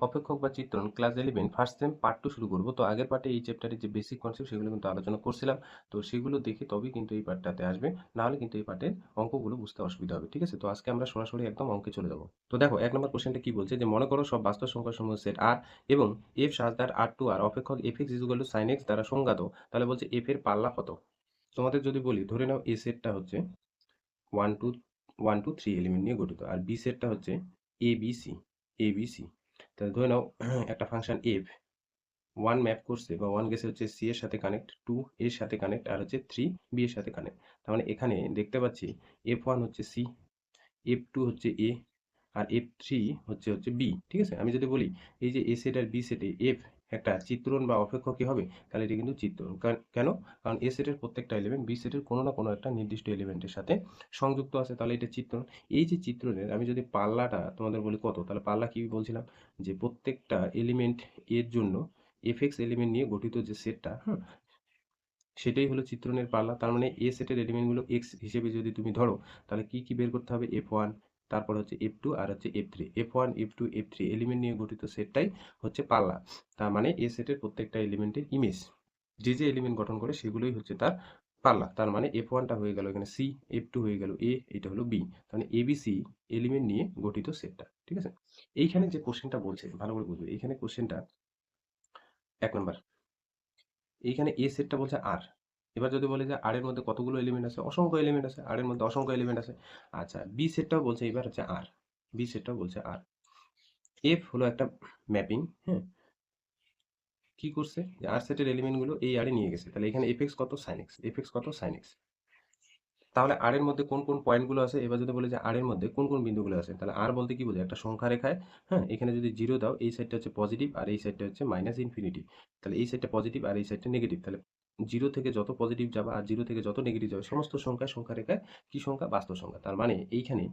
অপেক্ষক বা চিত্রণ class 11 first same part 2 শুরু করব। তো আগের পার্টে এই চ্যাপ্টারের যে বেসিক কনসেপ্ট সেগুলো কিন্তু আলোচনা করছিলাম। তো সেগুলো দেখে তবেই কিন্তু এই পার্টটাতে আসবে। না হলে কিন্তু এই পার্টের অঙ্কগুলো বুঝতে অসুবিধা হবে। ঠিক আছে? তো আজকে আমরা সরাসরি একদম অঙ্কে চলে যাব। তো দেখো 1 নম্বর কোশ্চেনটা কি বলছে যে মনে করো সব বাস্তব সংখ্যাসমূহ সেট R এবং f সাজ দ্বার R2R অপেক্ষক fx sin x দ্বারা সংজ্ঞাত। তাহলে বলছে f এর পাল্লা কত? তোমাদের যদি বলি ধরে নাও a সেটটা হচ্ছে 1 2 1 2 3 এলিমেন্ট নিয়ে গঠিত আর b সেটটা হচ্ছে ABC তাহলে ধরে নাও একটা ফাংশন f 1 ম্যাপ করছে বা 1 গেছে হচ্ছে c এর সাথে কানেক্ট, 2 এর সাথে কানেক্ট আর হচ্ছে 3 b এর সাথে কানেক্ট। তার মানে এখানে দেখতে পাচ্ছি f1 হচ্ছে c, f2 হচ্ছে a আর f3 হচ্ছে b। ঠিক আছে? আমি যদি বলি এই যে a সেট আর b সেটে f একটা চিত্রণ বা অপেক্ষক কি হবে? তাহলে এটা কিন্তু চিত্রণ। কেন? কারণ a সেটের প্রত্যেকটা এলিমেন্ট b সেটের কোনো না কোনো একটা নির্দিষ্ট এলিমেন্টের সাথে সংযুক্ত আছে, তাহলে এটা চিত্রণ। এই যে চিত্রণের আমি যদি পাল্লাটা তোমাদের বলি কত, তাহলে পাল্লা কি বলছিলাম যে প্রত্যেকটা এলিমেন্ট এর জন্য fx এলিমেন্ট নিয়ে গঠিত যে সেটটা, হ্যাঁ, সেটাই হলো চিত্রণের পাল্লা। তার মানে এ সেটের এলিমেন্টগুলো এক্স হিসেবে যদি তুমি ধরো, তাহলে কি কি বের করতে হবে? f1, তারপর হচ্ছে f2 আর হচ্ছে f3। f1 f2 f3 element নিয়ে গঠিত সেটটাই হচ্ছে পাল্লা। তার মানে এ সেটের প্রত্যেকটা এলিমেন্টের ইমেজ যে যে এলিমেন্ট গঠন করে সেগুলোই হচ্ছে তার পাল্লা। তার মানে f1টা হয়ে গেল এখানে c, f2 হয়ে গেল a, এটা হলো b। তাহলে abc এলিমেন্ট নিয়ে গঠিত সেটটা। ঠিক আছে? এইখানে যে কোশ্চেনটা বলছে ভালো করে বুঝবে। এইখানে কোশ্চেনটা 1 নাম্বার, এইখানে এ সেটটা বলছে আর। এবার যদি বলে যে আর এর মধ্যে কতগুলো এলিমেন্ট আছে? অসংখ্য এলিমেন্ট আছে। আর এর মধ্যে অসংখ্য এলিমেন্ট আছে। আচ্ছা, বি সেটটাও বলছে এবার হচ্ছে আর। বি সেটটাও বলছে আর। এফ হলো একটা ম্যাপিং, হ্যাঁ? কি করছে? যে আর সেটের এলিমেন্ট গুলো এই আরে নিয়ে গেছে। তাহলে এখানে এফ এক্স কত? Sine x. এফ এক্স কত? Sine x. তাহলে আর এর মধ্যে কোন কোন পয়েন্টগুলো আছে? এবার যদি বলি যে আর এর মধ্যে কোন কোন বিন্দুগুলো আছে, তাহলে আর বলতে কি বোঝায়? একটা সংখ্যা রেখায়, হ্যাঁ, এখানে যদি জিরো দাও এই সাইডটা হচ্ছে পজিটিভ আর এই সাইডটা হচ্ছে মাইনাস ইনফিনিটি। তাহলে এই সাইডটা পজিটিভ আর এই সাইডটা নেগেটিভ। তাহলে জিরো থেকে যত পজিটিভ যাবে আর জিরো থেকে যত নেগেটিভ যাবে সমস্ত সংখ্যা রেখায় কি সংখ্যা? বাস্তব সংখ্যা। তার মানে এইখানে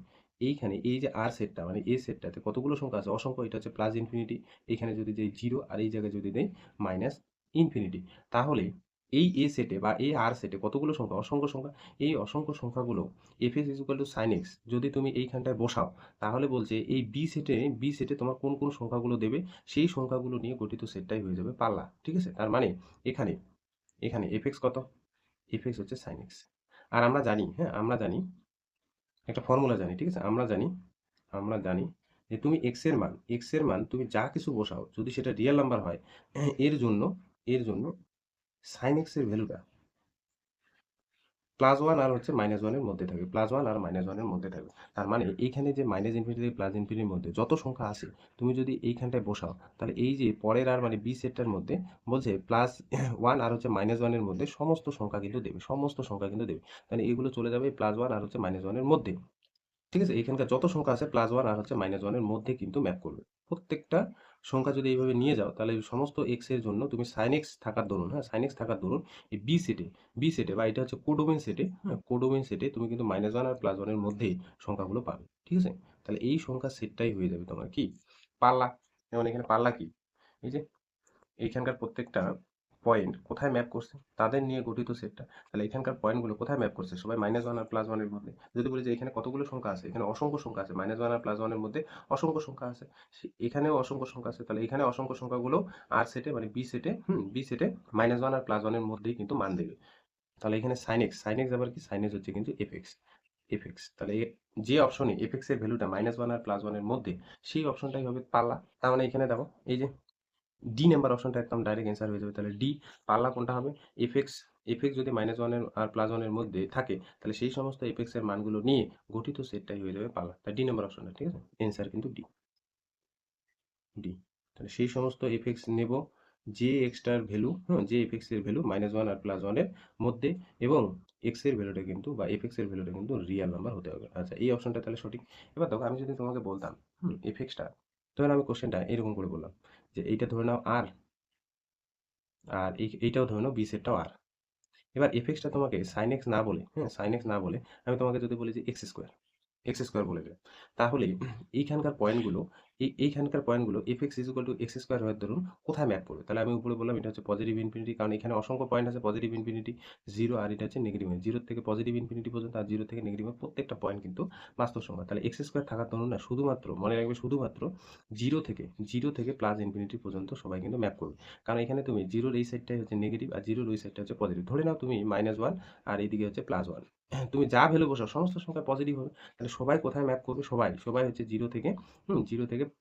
এই যে আর সেটটা মানে এ সেটটাতে কতগুলো সংখ্যা আছে? অসংখ্য। এটা হচ্ছে প্লাস ইনফিনিটি। এখানে যদি দেই জিরো আর এই জায়গায় যদি দেই মাইনাস ইনফিনিটি, তাহলে এই এ সেটে বা এই আর সেটে কতগুলো সংখ্যা? অসংখ্য সংখ্যা। এই অসংখ্য সংখ্যাগুলো fx sin x যদি তুমি এইখানটায় বসাও, তাহলে বলছে এই বি সেটে তোমার কোন কোন সংখ্যাগুলো দেবে সেই সংখ্যাগুলো নিয়ে গঠিত সেটটাই হয়ে যাবে পাল্লা। ঠিক আছে? তার মানে এখানে এখানে fx কত? fx হচ্ছে sin x। আর আমরা জানি, হ্যাঁ, আমরা জানি একটা ফর্মুলা জানি। ঠিক আছে? আমরা জানি যে তুমি x এর মান তুমি যা কিছু বসাও যদি সেটা রিয়েল নাম্বার হয়, এর জন্য sin x এর ভ্যালুটা প্লাস ওয়ান আর হচ্ছে মাইনাস ওয়ানের মধ্যে থাকবে। প্লাস ওয়ান আর মাইনাস ওয়ানের মধ্যে থাকবে। তার মানে এইখানে যে মাইনাস ইনফিনিটি থেকে প্লাস ইনফিনিটির মধ্যে যত সংখ্যা আছে তুমি যদি এইখানটায় বসাও, তাহলে এই যে পরের আর মানে বি সেটটার মধ্যে বলছে প্লাস ওয়ান আর হচ্ছে মাইনাস ওয়ানের মধ্যে সমস্ত সংখ্যা কিন্তু দেবে। সমস্ত সংখ্যা কিন্তু দেবে। তাহলে এগুলো চলে যাবে প্লাস ওয়ান আর হচ্ছে মাইনাস ওয়ানের মধ্যে। ঠিক আছে? এখানকার যত সংখ্যা আছে প্লাস ওয়ান আর হচ্ছে মাইনাস ওয়ানের মধ্যে কিন্তু ম্যাপ করবে। প্রত্যেকটা সংখ্যা যদি এইভাবে নিয়ে যাও, তাহলে সমস্ত এক্স এর জন্য তুমি সাইন এক্স থাকার দরুন, হ্যাঁ, সাইন এক্স থাকার দরুন এই বি সেটে বা এটা হচ্ছে কোডোমেন সেটে, হ্যাঁ, কোডোমেন সেটে তুমি কিন্তু মাইনাস ওয়ান আর প্লাস ওয়ানের মধ্যেই সংখ্যাগুলো পাবে। ঠিক আছে? তাহলে এই সংখ্যার সেটটাই হয়ে যাবে তোমার কি? পাল্লা। যেমন এখানে পাল্লা কি? এই যে এইখানকার প্রত্যেকটা পয়েন্ট কোথায় ম্যাপ করছে তাদের নিয়ে গঠিত সেটটা। তাহলে এখানকার পয়েন্টগুলো কোথায় ম্যাপ করছে? সবাই মাইনাস ওয়ান আর প্লাস ওয়ানের মধ্যে। যদি বলি যে এখানে কতগুলো সংখ্যা আছে? এখানে অসংখ্য সংখ্যা আছে। মাইনাস ওয়ান আর প্লাস ওয়ানের মধ্যে অসংখ্য সংখ্যা আছে। এখানেও অসংখ্য সংখ্যা আছে। তাহলে এখানে অসংখ্য সংখ্যাগুলো আর সেটে মানে বি সেটে মাইনাস ওয়ান আর প্লাস ওয়ানের মধ্যেই কিন্তু মান দেবে। তাহলে এখানে সাইন এক্স আবার কি? সাইন এক্স হচ্ছে কিন্তু এফ এক্স। তাহলে যে অপশনে এফ এক্স এর ভ্যালুটা মাইনাস ওয়ান আর প্লাস ওয়ানের মধ্যে সেই অপশনটাই হবে পাল্লা। তার মানে এখানে দেখো এই যে ডি নাম্বার অপশনটা একদম ডাইরেক্ট অ্যান্সার হয়ে যাবে। তাহলে ডি পাল্লা কোনটা হবে? এফ এক্স যদি মাইনাস ওয়ানের আর প্লাস ওয়ানের মধ্যে থাকে, তাহলে সেই সমস্ত এফ এর মানগুলো নিয়ে গঠিত সেটটাই হয়ে যাবে পাল্লা। তাই ডি নাম্বার অপশনটা। ঠিক আছে? অ্যান্সার কিন্তু ডি। তাহলে সেই সমস্ত এফ নেব যে এক্সটার ভ্যালু, হ্যাঁ, যে এফ এর ভ্যালু মাইনাস ওয়ান আর প্লাস ওয়ানের মধ্যে এবং এক্স এর ভ্যালুটা কিন্তু বা এর ভ্যালুটা কিন্তু রিয়েল নাম্বার হতে হবে। আচ্ছা, এই অপশনটা তাহলে সঠিক। এবার দেখো আমি যদি তোমাকে বলতাম এফ এক্সটা, ধরে নাও আমি কোশ্চেনটা এরকম করে বললাম যে এইটা ধরে নাও আর, আর এইটাও ধরে নাও বি সেটটাও আর। এবার এফএক্সটা তোমাকে সাইন এক্স না বলে, হ্যাঁ, সাইন এক্স না বলে আমি তোমাকে যদি বলি যে এক্স স্কোয়ার বলে দেয়, তাহলে এইখানকার পয়েন্টগুলো এইখানকার পয়েন্টগুলো F x is equal to x square হওয়ার ধরুন কোথায় ম্যাপ করবে, তাহলে আমি উপরে বললাম এটা হচ্ছে পজিটিভ ইনফিনিটি, কারণ এখানে অসংখ্য পয়েন্ট আছে পজিটিভ ইনফিনিটি, জিরো, আর এটা হচ্ছে নেগেটিভ, জিরো থেকে পজিটিভ ইনফিনিটি পর্যন্ত, আর জিরো থেকে নেগেটিভ প্রত্যেকটা পয়েন্ট কিন্তু বাস্তব সংখ্যা। তাহলে এক্স স্কোয়ার থাকার ধরুন না, শুধুমাত্র মনে রাখবে শুধুমাত্র জিরো থেকে প্লাস ইনফিনিটি পর্যন্ত সবাই কিন্তু ম্যাপ করবে, কারণ এখানে তুমি জিরোর এই সাইডটাই হচ্ছে নেগেটিভ আর জিরোর ওই সাইডটা হচ্ছে পজিটিভ। ধরে নাও তুমি -1 আর এইদিকে হচ্ছে +1, তুমি যা ভ্যালু বসাও সমস্ত সংখ্যা পজিটিভ হবে। তাহলে সবাই কোথায় ম্যাপ করবে, সবাই সবাই হচ্ছে জিরো থেকে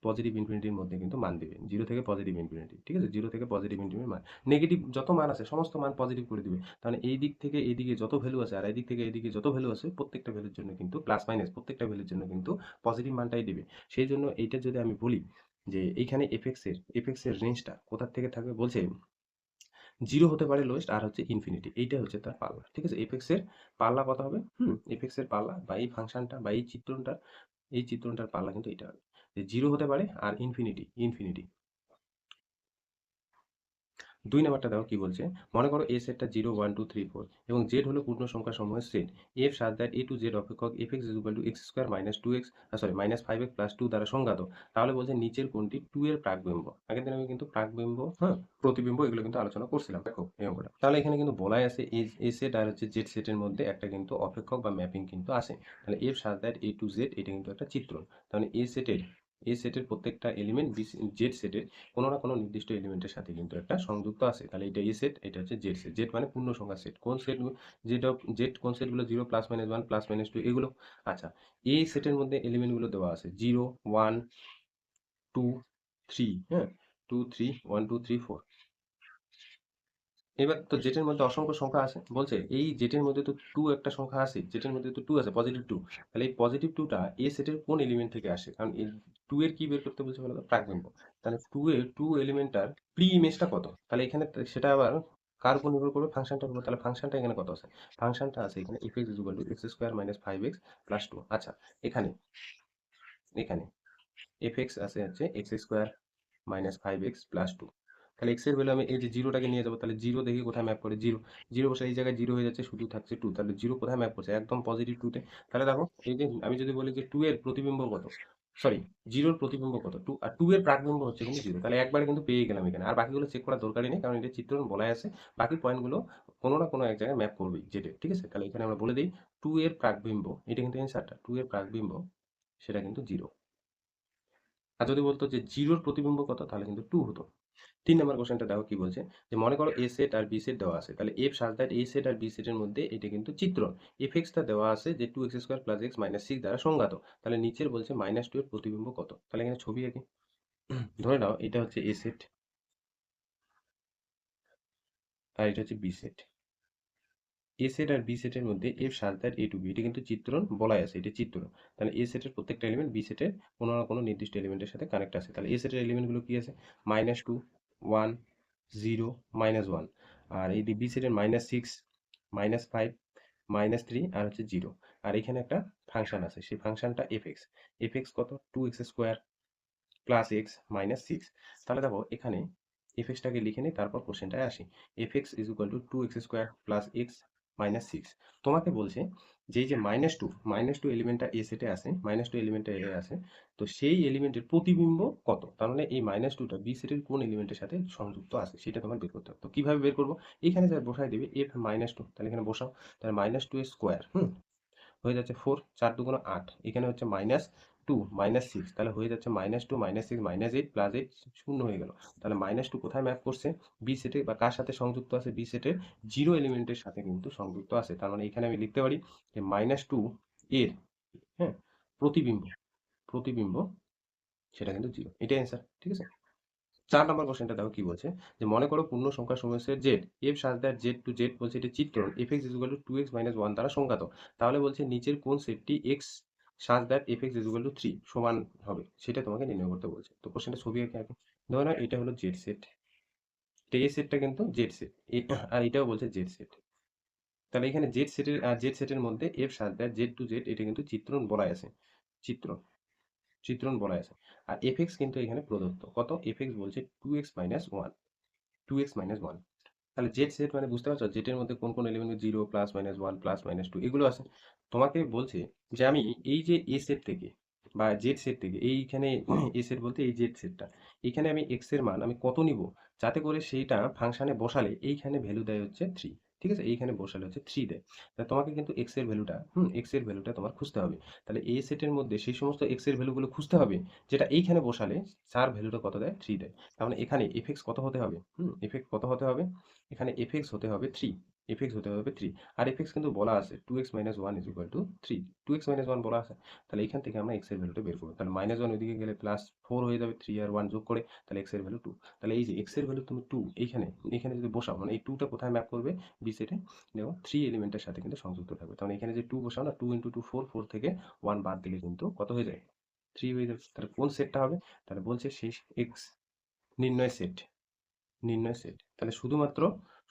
পজিটিভ ইনফিনিটির মধ্যে কিন্তু মান দিবে, জিরো থেকে পজিটিভ ইনফিনিটি, ঠিক আছে, জিরো থেকে পজিটিভ ইনফিনিটির মান, নেগেটিভ যত মান আছে সমস্ত মান পজিটিভ করে দিবে। তাহলে এই দিক থেকে এইদিকে যত ভ্যালু আছে আর এই দিক থেকে এইদিকে যত ভ্যালু আছে প্রত্যেকটা ভ্যালুর জন্য কিন্তু প্লাস মাইনাস প্রত্যেকটা ভ্যালুর জন্য কিন্তু পজিটিভ মানটাই দিবে। সেই জন্য এইটা যদি আমি বলি যে এইখানে এফএক্স এর রেঞ্জটা কোথা থেকে থাকবে, বলছে জিরো হতে পারে লোয়েস্ট, আর হচ্ছে ইনফিনিটি, এইটা হচ্ছে তার পাল্লা, ঠিক আছে। এফএক্স এর পাল্লা কত হবে, এফএক্স এর পাল্লা বা এই ফাংশনটা বা এই চিত্রণটার পাল্লা কিন্তু এটা হবে যে জিরো হতে পারে আর ইনফিনিটি। 2 নাম্বারটা দেখো কি বলছে, মনে করো এ সেটটা 0 1 2 3 4 এবং জেড হলো পূর্ণ সংখ্যা সমূহের set, f such that A to Z অপেক্ষক f x is equal to x square minus two x -5x+2 দ্বারা সংজ্ঞাত, তাহলে বলছে নিচের কোনটি 2 এর প্রাকবিম্ব। আগের দিন আমি কিন্তু প্রাকবিম্ব, প্রতিবিম্ব এগুলো কিন্তু আলোচনা করছিলাম, দেখো এই অঙ্কটা। তাহলে এখানে কিন্তু বলাই আছে এ সেট আর হচ্ছে জেড সেটের মধ্যে একটা কিন্তু অপেক্ষক বা ম্যাপিং কিন্তু আছে। তাহলে f such that A to Z এটা কিন্তু একটা চিত্র। তাহলে এ সেটের প্রত্যেকটা এলিমেন্ট জেড সেটের কোনো না কোনো নির্দিষ্ট এলিমেন্টের সাথে কিন্তু একটা সংযুক্ত আছে। তাহলে এটা এ সেট, এটা হচ্ছে জেড সেট। জেড মানে পূর্ণ সংখ্যা সেট। কোন সেট, যেটা জেড কোন সেটগুলো, 0 +-1 +-2 এগুলো। আচ্ছা, এই সেটের মধ্যে এলিমেন্টগুলো দেওয়া আছে 0 1 2 3, হ্যাঁ, 2 3 1 2 3 4। এবার তো জেটের মধ্যে অসংখ্য সংখ্যা আছে, বলছে এই জেটের মধ্যে তো 2 একটা সংখ্যা আছে, জেটের মধ্যে তো 2 আছে, পজিটিভ 2। তাহলে এই পজিটিভ 2টা এ সেটের কোন এলিমেন্ট থেকে আসে, কারণ এই 2 এর কি বের করতে বলছে বলো তো, প্রাকবিম্ব। তাহলে 2 এলিমেন্টটার প্রি ইমেজটা কত, তাহলে এখানে সেটা আবার কার উপর নির্ভর করবে, ফাংশনটার উপর। তাহলে ফাংশনটা এখানে কত আছে, ফাংশনটা আছে এখানে f x equal to x square minus 5x+2। আচ্ছা, এখানে এখানে এফ এক্স আছে হচ্ছে এক্স স্কোয়ার -5x+2। তাহলে এক্স এর ভ্যালু আমি এই যে জিরোটাকে নিয়ে যাবো, তাহলে জিরো দেখি কোথায় ম্যাপ করে, জিরো, জিরো বসে এই জায়গায় জিরো হয়ে যাচ্ছে, শুধু থাকছে টু। তাহলে জিরো কোথায় ম্যাপ করছে, একদম পজিটিভ টুতে। তাহলে দেখো এই যে আমি যদি বলি যে টু এর প্রতিবিম্ব কত, সরি, জিরোর প্রতিবিম্ব কত, টু, আর টু এর প্রাকবিম্ব হচ্ছে কিন্তু জিরো। তাহলে একবারে কিন্তু পেয়ে গেলাম এখানে, আর বাকিগুলো চেক করার দরকারই নেই, কারণ এটা চিত্রণ বলাই আছে। বাকি পয়েন্টগুলো কোনো না কোনো এক জায়গায় ম্যাপ করবেই যেটা, ঠিক আছে। তাহলে এখানে আমরা বলে দিই টু এর প্রাকবিম্ব, এটা কিন্তু অ্যান্সারটা, টু এর প্রাকবিম্ব সেটা কিন্তু জিরো। আর যদি বলতো যে জিরোর প্রতিবিম্ব কত, তাহলে কিন্তু টু হতো। 3 নম্বর কোশ্চেনটা দেখো কি বলছে, যে মনে করো এ সেট আর বি সেট দেওয়া আছে, তাহলে f such that A set আর বি সেটের মধ্যে এটা কিন্তু চিত্রণ, এফ এক্সটা দেওয়া আছে যে 2x² + x - 6 দ্বারা সংজ্ঞাত। তাহলে নিচের বলছে -2 এর প্রতিবিম্ব কত, তাহলে এখানে ছবি আঁকি। ধরে নাও এটা হচ্ছে এ সেট আর এটা হচ্ছে বি সেট। এ সেট আর বি সেটের মধ্যে F such that A to B, এটা কিন্তু চিত্রণ বলাই আছে, এটা চিত্রণ। তাহলে এ সেটের প্রত্যেকটা এলিমেন্ট বি সেটের কোনো না কোনো নির্দিষ্ট এলিমেন্টের সাথে কানেক্ট আছে। তাহলে এ সেটের এলিমেন্টগুলো কি আছে, -2 1 0 -1, আর এই বি সেটের -6 -5 -3 আর হচ্ছে 0। আর এখানে একটা ফাংশন আছে, সেই ফাংশনটা এফ এক্স, এফ এক্স কত, 2x² + x - 6। তাহলে দেখো এখানে এফ এক্সটাকে লিখে নিই, তারপর কোশ্চেনটায় আসি। F x is equal two 2x² + x - 6। তোমাকে বলছে যে এই যে -2 এলিমেন্টটা এ সেটে আছে, -2 এলিমেন্টটা এ আছে, তো সেই এলিমেন্টের প্রতিবিম্ব কত, তার মানে এই -2টা বি সেটের কোন এলিমেন্টের সাথে সংযুক্ত আছে সেটা তোমার বের করতে হবে। তো কিভাবে বের করবো, এখানে যা বসাই দিবে এফ -2, তাহলে এখানে বসাও। তাহলে -2 স্কোয়ার, হয়ে যাচ্ছে 4, 4 দুগুণ 8, এখানে হচ্ছে -2 -6, তাহলে হয়ে যাচ্ছে -2 -6 -8 +8, শূন্য হয়ে গেল। তাহলে -2 কোথায় ম্যাপ করছে, বি সেটে, বা কার সাথে সংযুক্ত আছে, বি সেটের জিরো এলিমেন্টের সাথে কিন্তু সংযুক্ত আছে। তার মানে এখানে আমি লিখতে পারি যে -2 এর, হ্যাঁ, প্রতিবিম্ব, প্রতিবিম্ব সেটা কিন্তু জিরো, এটাই অ্যান্সার, ঠিক আছে। 4 নম্বর কোশ্চেনটা দেখো কি বলছে, যে মনে করো পূর্ণ সংখ্যা সমূহের set Z, f such that Z to Z, বলছে এটা চিত্রণ, f x is equal to 2x - 1 দ্বারা সংজ্ঞাত। তাহলে বলছে নিচের কোন সেটটি x such that F x is equal two 3 সমান হবে, সেটা তোমাকে নির্ণয় করতে বলছে। তো কোশ্চেনটা ছবি আঁকে আগে। ধরো না এটা হলো জেড সেট, এটা এই সেটটা কিন্তু জেড সেট, আর এটাও বলছে জেড সেট। তাহলে এখানে জেড সেটের মধ্যে F such that Z to Z এটা কিন্তু চিত্রণ বলাই আছে, চিত্রণ, চিত্রণ বলাই আছে। আর এফ এক্স কিন্তু এখানে প্রদত্ত কত, এফ এক্স বলছে 2x - 1, 2x - 1। তাহলে জেড সেট মানে বুঝতে পারছো, জেটের মধ্যে কোন কোন এলিমেন্ট, 0 +-1 +-2 এগুলো আছে। তোমাকে বলছে যে আমি এই যে এ সেট থেকে বা জেড সেট থেকে এইখানে এ সেট বলতে এই জেড সেটটা, এখানে আমি এক্স এর মান আমি কত নিব, যাতে করে সেইটা ফাংশনে বসালে এইখানে ভ্যালু দেয় হচ্ছে 3। ঠিক আছে, এইখানে বসালে হচ্ছে 3 দেয়। তাহলে তোমাকে কিন্তু এক্স এর ভ্যালুটা এক্স এর ভ্যালুটা তোমার খুঁজতে হবে। তাহলে এই সেটের মধ্যে সেই সমস্ত এক্স এর ভ্যালুগুলো খুঁজতে হবে যেটা এইখানে বসালে যার ভ্যালুটা কত দেয়, 3 দেয়। তার মানে এখানে এফএক্স কত হতে হবে, এফএক্স কত হতে হবে, এখানে এফএক্স হতে হবে 3, এফএক্স হতে হবে 3। আর এফএক্স কিন্তু বলা আছে 2x - 1 = 3, 2x - 1 বলা আছে। তাহলে এখান থেকে আমরা এক্স এর ভ্যালুটা বের করবো। তাহলে -1 ওইদিকে গেলে +4 হয়ে যাবে, 3 আর 1 যোগ করে, তাহলে এক্স এর ভ্যালু 2। তাহলে এই যে এক্স এর ভ্যালু তুমি 2 এইখানে, এখানে যদি বসাও, মানে এই 2টা কোথায় ম্যাপ করবে, বি সেটে, দেখো 3 এলিমেন্টের সাথে কিন্তু সংযুক্ত থাকবে। তাহলে এখানে যে 2 বসাও না, 2 × 2 4, 4 থেকে 1 বাদ দিলে কিন্তু কত হয়ে যায়, 3 হয়ে যাবে। তাহলে কোন সেটটা হবে, তাহলে বলছে সেই এক্স নির্ণয় সেট, নির্ণয় সেট। তাহলে শুধুমাত্র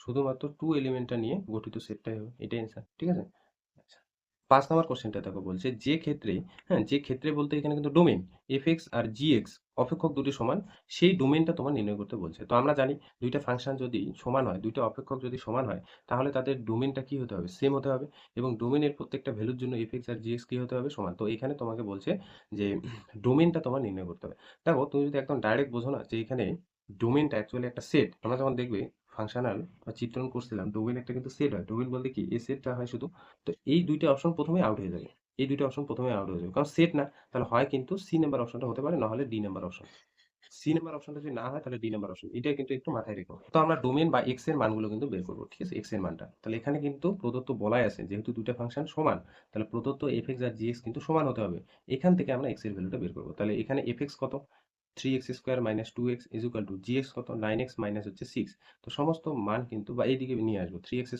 শুধুমাত্র 2 এলিমেন্টটা নিয়ে গঠিত সেটটাই হবে, এটাই অ্যান্সার। ঠিক আছে। আচ্ছা, 5 নাম্বার কোশ্চেনটা দেখো, বলছে যে ক্ষেত্রে, হ্যাঁ যে ক্ষেত্রে বলতে এখানে কিন্তু ডোমেইন এফএক্স আর জিএক্স অপেক্ষক দুটি সমান, সেই ডোমেইনটা তোমার নির্ণয় করতে বলছে। তো আমরা জানি দুইটা ফাংশন যদি সমান হয়, দুইটা অপেক্ষক যদি সমান হয়, তাহলে তাদের ডোমেইনটা কি হতে হবে, সেম হতে হবে। এবং ডোমেইনের প্রত্যেকটা ভ্যালুর জন্য এফএক্স আর জিএক্স কি হতে হবে, সমান। তো এখানে তোমাকে বলছে যে ডোমেইনটা তোমার নির্ণয় করতে হবে। দেখো তুমি যদি একদম ডাইরেক্ট বোঝো না যে এখানে ডোমেইনটা অ্যাকচুয়ালি একটা সেট, আমরা যখন দেখবে ফাংশনাল বা চিত্রণ করছিলাম, ডোমেইন একটা কিন্তু সেট হয়। ডোমেইন বলতে কি, এই সেটটা হয় শুধু। তো এই দুইটা অপশন প্রথমে আউট হয়ে যাবে, এই দুইটা অপশন প্রথমে আউট হয়ে যাবে, কারণ সেট না। তাহলে হয় কিন্তু সি নাম্বার অপশনটা হতে পারে, না হলে D number option. C number অপশনটা যদি না হয়, তাহলে ডি নাম্বার অপশন, এটা কিন্তু একটু মাথায় রেখো। তো আমরা ডোমেইন বা এক্স এর মানগুলো কিন্তু বের করবো। ঠিক আছে, এক্স এর মানটা, তাহলে এখানে কিন্তু প্রদত্ত বলাই আছে যেহেতু দুইটা ফাংশন সমান, তাহলে প্রদত্ত এফ এক্স আর জি এক্স কিন্তু সমান হতে হবে। এখান থেকে আমরা এক্স এর ভ্যালুটা বের করবো। তাহলে এখানে এফ এক্স কত, 3x² - 2x = gx কত, 9x মাইনাস হচ্ছে 6। তো সমস্ত মান কিন্তু বা এইদিকে নিয়ে আসবো 3x²,